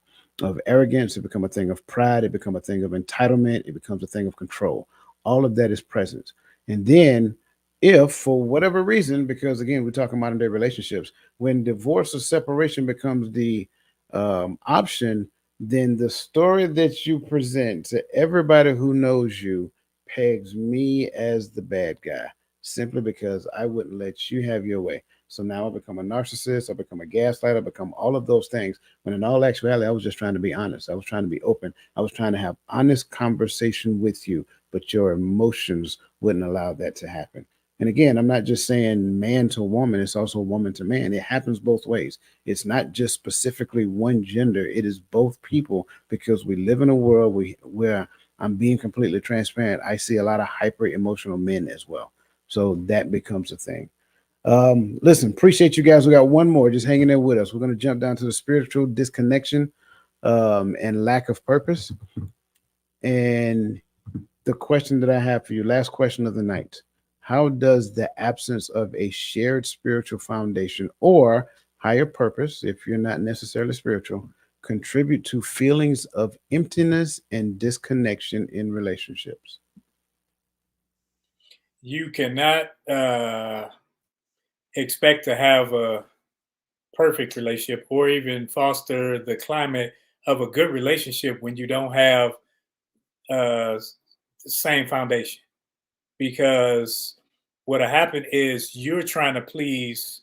arrogance. It becomes a thing of pride. It becomes a thing of entitlement. It becomes a thing of control. All of that is present. And then, if for whatever reason, because again, we're talking modern day relationships, when divorce or separation becomes the option, then the story that you present to everybody who knows you pegs me as the bad guy simply because I wouldn't let you have your way. So now I become a narcissist, I become a gaslighter, I become all of those things. When in all actuality, I was just trying to be honest. I was trying to be open. I was trying to have honest conversation with you, but your emotions wouldn't allow that to happen. And again, I'm not just saying man to woman, it's also woman to man. It happens both ways. It's not just specifically one gender, it is both people because we live in a world where I'm being completely transparent. I see a lot of hyper emotional men as well. So that becomes a thing. Listen, appreciate you guys. We got one more just hanging there with us. We're going to jump down to the spiritual disconnection and lack of purpose. And the question that I have for you, last question of the night: how does the absence of a shared spiritual foundation or higher purpose, if you're not necessarily spiritual, contribute to feelings of emptiness and disconnection in relationships?
You cannot expect to have a perfect relationship or even foster the climate of a good relationship when you don't have the same foundation. Because what'll happen is you're trying to please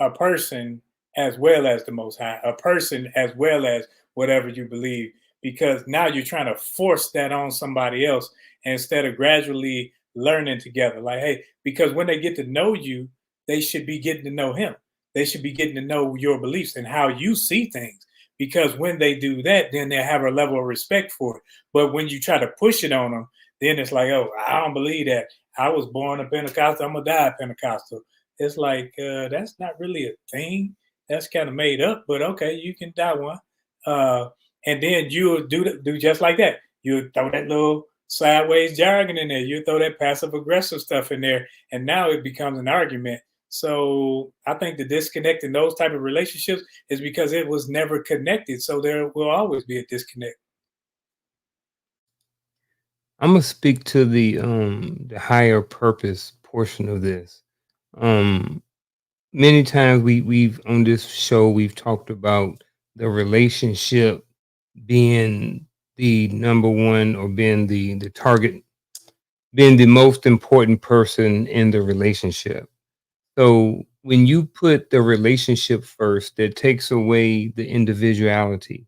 a person as well as the Most High, a person as well as whatever you believe, because now you're trying to force that on somebody else instead of gradually learning together. Like, hey, because when they get to know you, they should be getting to know him. They should be getting to know your beliefs and how you see things. Because when they do that, then they have a level of respect for it. But when you try to push it on them, then it's like, oh, I don't believe that. I was born a Pentecostal. I'm gonna die a Pentecostal. It's like that's not really a thing. That's kind of made up, but okay, you can die one. Uh, and then you do just like that. You throw that little sideways jargon in there. You throw that passive aggressive stuff in there, and now it becomes an argument. So I think the disconnect in those type of relationships is because it was never connected. So there will always be a disconnect.
I'm gonna speak to the higher purpose portion of this. Um Many times we've on this show we've talked about the relationship being the number one, or being the target, being the most important person in the relationship. So when you put the relationship first, that takes away the individuality.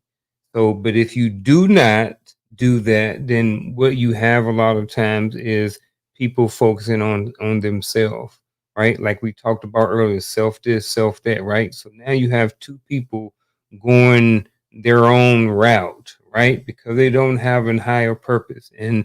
So, but if you do not do that, then what you have a lot of times is people focusing on themselves, right? Like we talked about earlier, self this, self that, right? So now you have two people going their own route, right? Because they don't have a higher purpose. And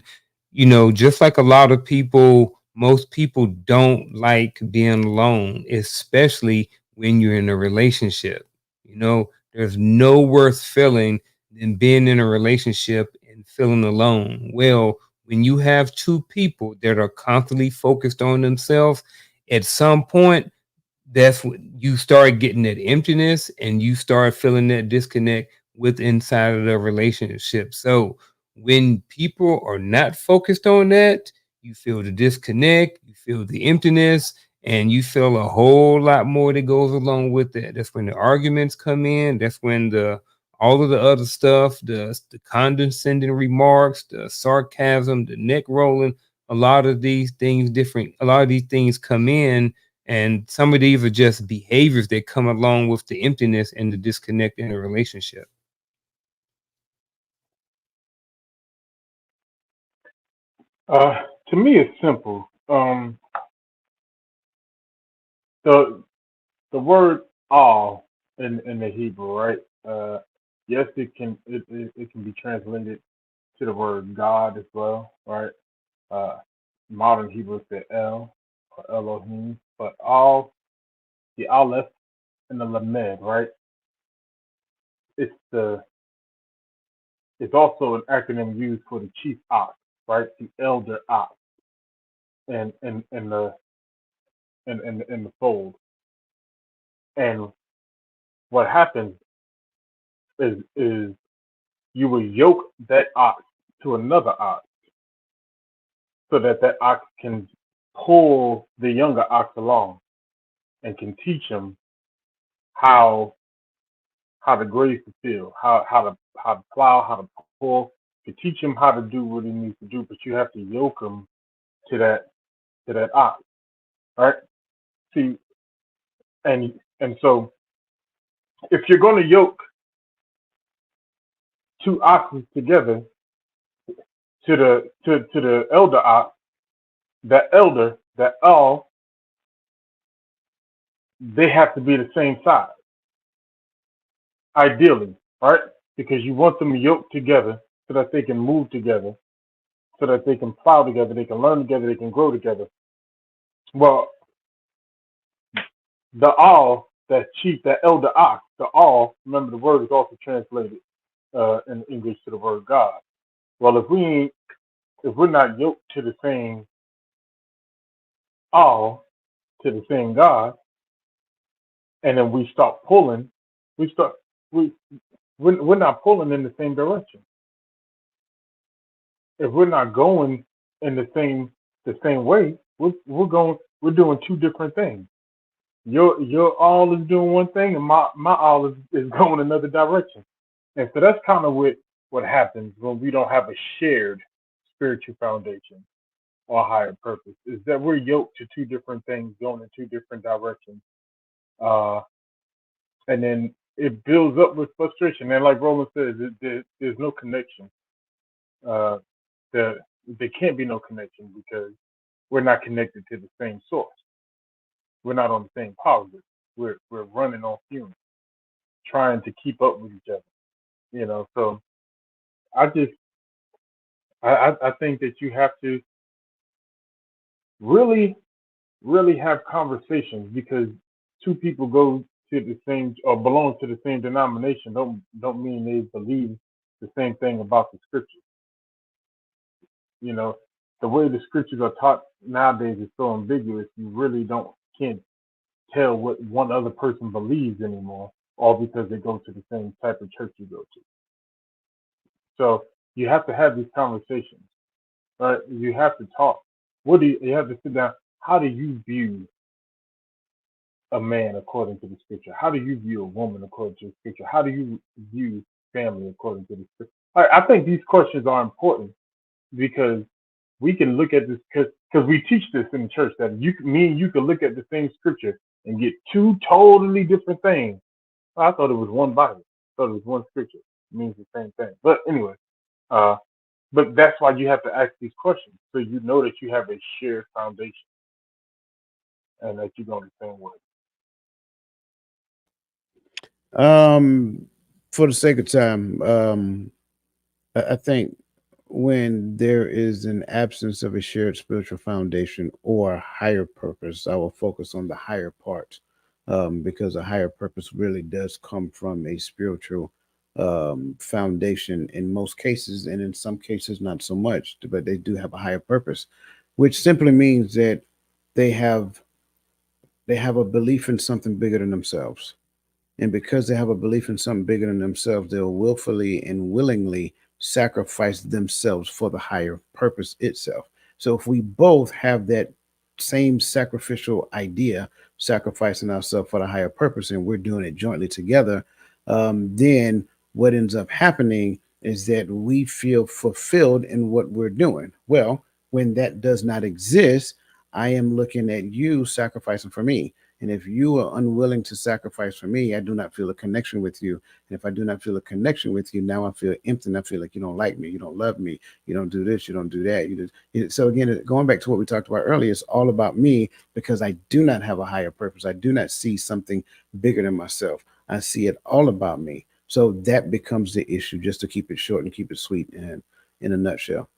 just like a lot of people, most people don't like being alone, especially when you're in a relationship. There's no worse feeling than being in a relationship and feeling alone. Well, when you have two people that are constantly focused on themselves, at some point, that's when you start getting that emptiness and you start feeling that disconnect with inside of the relationship. So when people are not focused on that, you feel the disconnect, you feel the emptiness, and you feel a whole lot more that goes along with that. That's when the arguments come in. That's when the all of the other stuff, the condescending remarks, the sarcasm, the neck rolling, a lot of these things come in, and some of these are just behaviors that come along with the emptiness and the disconnect in a relationship.
To me, it's simple. The the word all in the Hebrew, right? Yes, it can be translated to the word God as well, right? Uh, Modern Hebrew said El or Elohim. but all the aleph and the lamed, right? It's the it's also an acronym used for the chief ox, right? The elder ox and the fold. And what happens is you will yoke that ox to another ox so that that ox can pull the younger ox along and can teach him how to graze the field, how to plow, how to pull, to teach him how to do what he needs to do. But you have to yoke him to that ox, right? See, and so if you're going to yoke two oxen together to the elder ox, that elder, that all, they have to be the same size, ideally, right? Because you want them yoked together so that they can move together, so that they can plow together, they can learn together, they can grow together. Well, the all, that chief, that elder ox, the all, remember the word is also translated in English to the word God. Well, if we're not yoked to the same all, to the same God, and then we start pulling, we start we we're not pulling in the same direction. If we're not going in the same way, we're doing two different things. Your all is doing one thing, and my all is going another direction. And so that's kind of what happens when we don't have a shared spiritual foundation or higher purpose, is that we're yoked to two different things going in two different directions. Uh, and then it builds up with frustration. And like Roland says, there's no connection. Uh, there, there can't be no connection because we're not connected to the same source. We're not on the same power grid. We're running on fumes, trying to keep up with each other. So I just I think that you have to really really have conversations, because two people go to the same or belong to the same denomination don't mean they believe the same thing about the scriptures. You know, the way the scriptures are taught nowadays is so ambiguous. You really don't can't tell what one other person believes anymore, all because they go to the same type of church you go to. So you have to have these conversations, right? You have to talk. You have to sit down? How do you view a man according to the scripture? How do you view a woman according to the scripture? How do you view family according to the scripture? I think these questions are important because we can look at this, because we teach this in the church, that me and you can look at the same scripture and get two totally different things. I thought it was one Bible. I thought it was one scripture. It means the same thing. But anyway, uh, but that's why you have to ask these questions, so you know that you have a shared foundation and that you're going the same way.
For the sake of time, I think when there is an absence of a shared spiritual foundation or higher purpose, I will focus on the higher part, because a higher purpose really does come from a spiritual foundation in most cases, and in some cases, not so much, but they do have a higher purpose, which simply means that they have they have a belief in something bigger than themselves, and because they have a belief in something bigger than themselves, they'll willfully and willingly sacrifice themselves for the higher purpose itself. So if we both have that same sacrificial idea, sacrificing ourselves for the higher purpose, and we're doing it jointly together, then what ends up happening is that we feel fulfilled in what we're doing. Well, when that does not exist, I am looking at you sacrificing for me. And if you are unwilling to sacrifice for me, I do not feel a connection with you. And if I do not feel a connection with you, now I feel empty, and I feel like you don't like me, you don't love me, you don't do this, you don't do that. So again, going back to what we talked about earlier, it's all about me because I do not have a higher purpose. I do not see something bigger than myself. I see it all about me. So that becomes the issue, just to keep it short and keep it sweet and in a nutshell.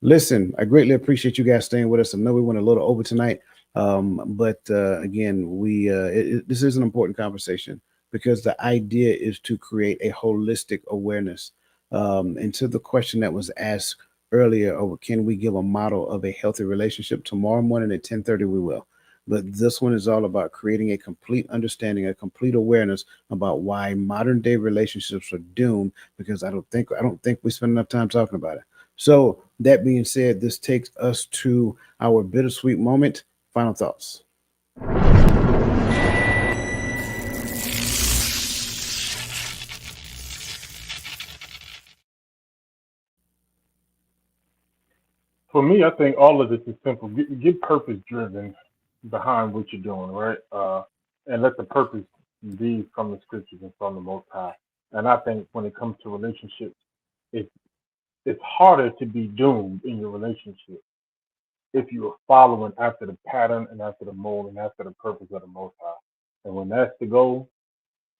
Listen, I greatly appreciate you guys staying with us. I know we went a little over tonight, But again, this is an important conversation because the idea is to create a holistic awareness. And to the question that was asked earlier, over can we give a model of a healthy relationship tomorrow morning at 10:30? We will. But this one is all about creating a complete understanding, a complete awareness about why modern day relationships are doomed. Because I don't think we spend enough time talking about it. So that being said, this takes us to our bittersweet moment. Final thoughts.
For me, I think all of this is simple. Get purpose driven behind what you're doing, right? And let the purpose be from the scriptures and from the Most High. And I think when it comes to relationships, it's it's harder to be doomed in your relationship if you are following after the pattern and after the mold and after the purpose of the Most High. And when that's the goal,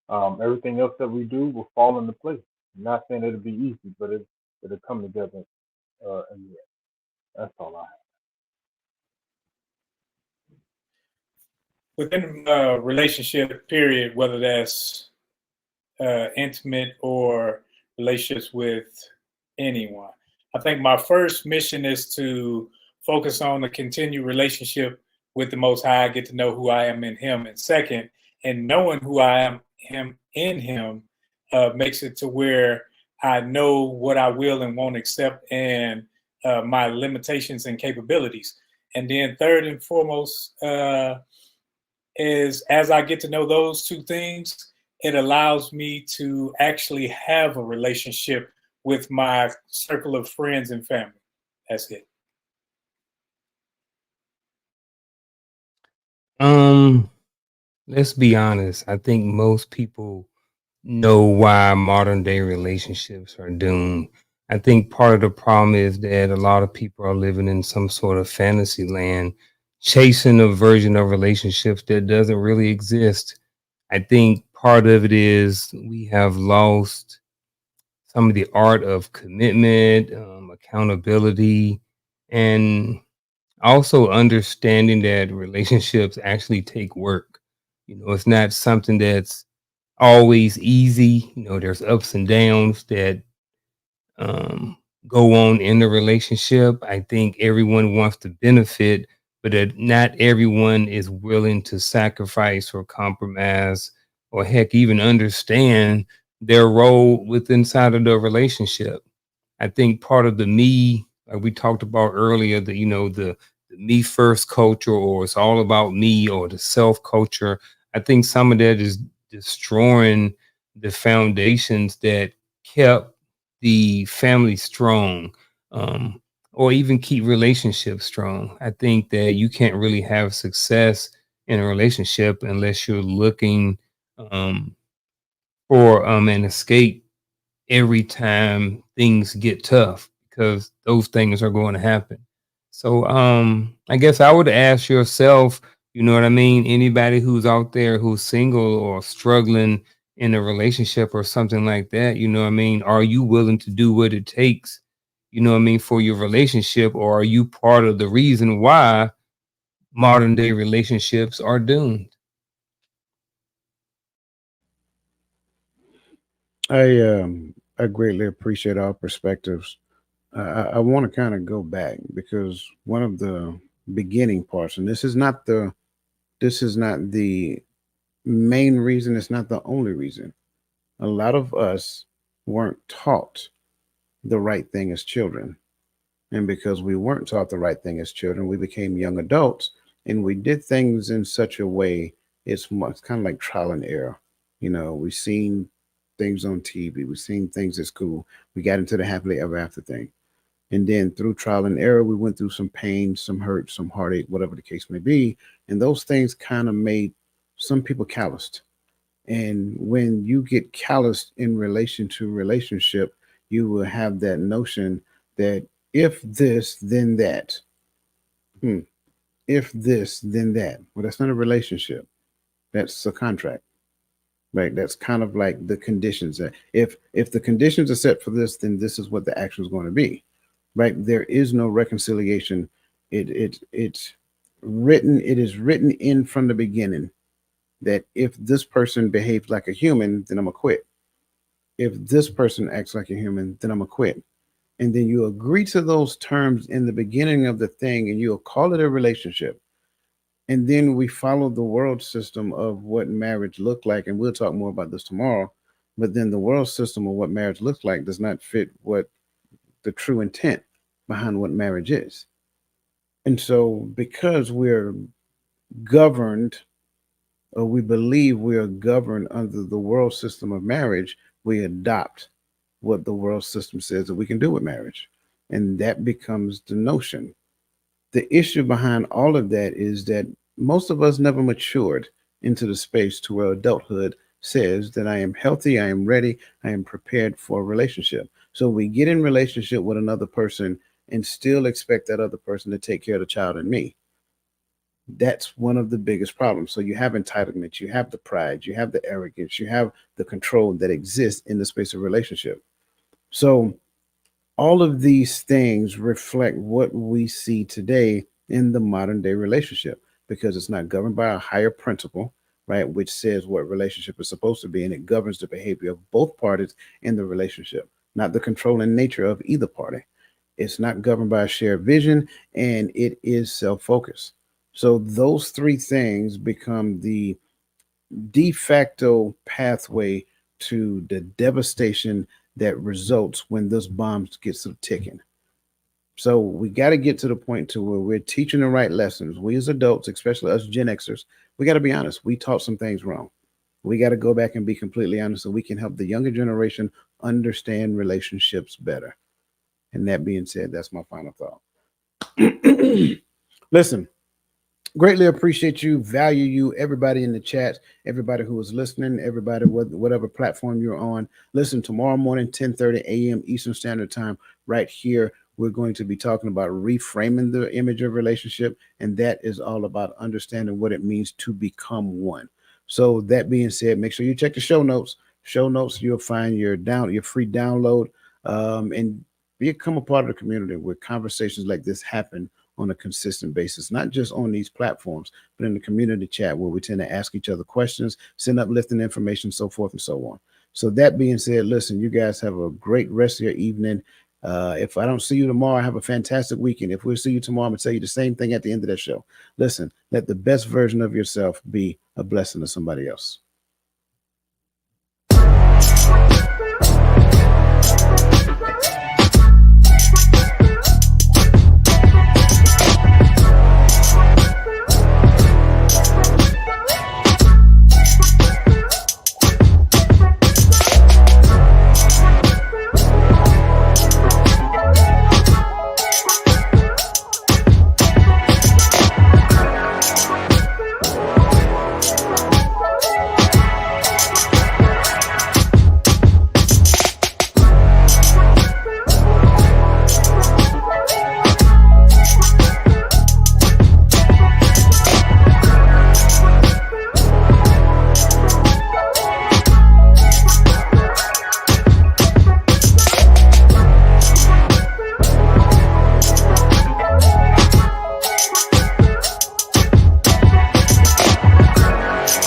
everything else that we do will fall into place. I'm not saying it'll be easy, but it'll come together in the end. That's all I
Within a relationship period, whether that's intimate or relationships with anyone. I think my first mission is to focus on the continued relationship with the Most High, get to know who I am in Him. And second, and knowing who I am him in Him makes it to where I know what I will and won't accept and my limitations and capabilities. And then third and foremost, is as I get to know those two things, it allows me to actually have a relationship with my circle of friends and family. That's it.
Um, let's be honest. I think most people know why modern day relationships are doomed. I think part of the problem is that a lot of people are living in some sort of fantasy land, chasing a version of relationships that doesn't really exist. I think part of it is we have lost some of the art of commitment, accountability, and also understanding that relationships actually take work. It's not something that's always easy. There's ups and downs that um, go on in the relationship. I think everyone wants to benefit, but that not everyone is willing to sacrifice or compromise or heck, even understand their role within inside of the relationship. I think part of the me, like we talked about earlier, the me first culture, or it's all about me, or the self culture. I think some of that is destroying the foundations that kept the family strong, um, or even keep relationships strong. I think that you can't really have success in a relationship unless you're looking um, for an escape every time things get tough, because those things are going to happen. So I guess I would ask yourself, you know what I mean, anybody who's out there who's single or struggling in a relationship or something like that, you know what I mean, are you willing to do what it takes, you know what I mean, for your relationship, or are you part of the reason why modern day relationships are doomed?
I greatly appreciate our perspectives. I want to kind of go back because one of the beginning parts, and this is not the main reason. It's not the only reason. A lot of us weren't taught the right thing as children. And because we weren't taught the right thing as children, we became young adults and we did things in such a way, it's kind of like trial and error. We've seen things on TV, we've seen things at school. We got into the happily ever after thing. And then through trial and error, we went through some pain, some hurt, some heartache, whatever the case may be. And those things kind of made some people calloused. And when you get calloused in relation to relationship, you will have that notion that if this, then that. Hmm. If this, then that. Well, that's not a relationship. That's a contract, right? That's kind of like the conditions. If the conditions are set for this, then this is what the action is going to be, right? There is no reconciliation. It Written, it is written in from the beginning that if this person behaves like a human, then I'm gonna quit. If this person acts like a human, then I'm gonna quit. And then you agree to those terms in the beginning of the thing, and you'll call it a relationship. And then we follow the world system of what marriage looked like, and we'll talk more about this tomorrow. But then the world system of what marriage looks like does not fit what the true intent behind what marriage is. And so, because we're governed, or we believe we are governed under the world system of marriage, we adopt what the world system says that we can do with marriage. And that becomes the notion. The issue behind all of that is that most of us never matured into the space to where adulthood says that I am healthy, I am ready, I am prepared for a relationship. So we get in relationship with another person and still expect that other person to take care of the child and me. That's one of the biggest problems. So you have entitlement, you have the pride, you have the arrogance, you have the control that exists in the space of relationship. So all of these things reflect what we see today in the modern day relationship because it's not governed by a higher principle, right, which says what relationship is supposed to be, and it governs the behavior of both parties in the relationship, not the controlling nature of either party. It's not governed by a shared vision, and it is self-focused. So those three things become the de facto pathway to the devastation that results when this bomb gets to ticking. So we got to get to the point to where we're teaching the right lessons. We as adults, especially us Gen Xers, we got to be honest. We taught some things wrong. We got to go back and be completely honest so we can help the younger generation understand relationships better. And that being said, that's my final thought. Listen, greatly appreciate you, value you, everybody in the chat, everybody who is listening, everybody whatever platform you're on. Listen, tomorrow morning, 10:30 a.m. Eastern Standard Time, right here. We're going to be talking about reframing the image of relationship, and that is all about understanding what it means to become one. So that being said, make sure you check the show notes. Show notes, you'll find your free download, and become a part of the community where conversations like this happen on a consistent basis, not just on these platforms, but in the community chat where we tend to ask each other questions, send uplifting information, so forth and so on. So that being said, listen, you guys have a great rest of your evening. If I don't see you tomorrow, have a fantastic weekend. If we see you tomorrow, I'm gonna tell you the same thing at the end of that show. Listen, let the best version of yourself be a blessing to somebody else.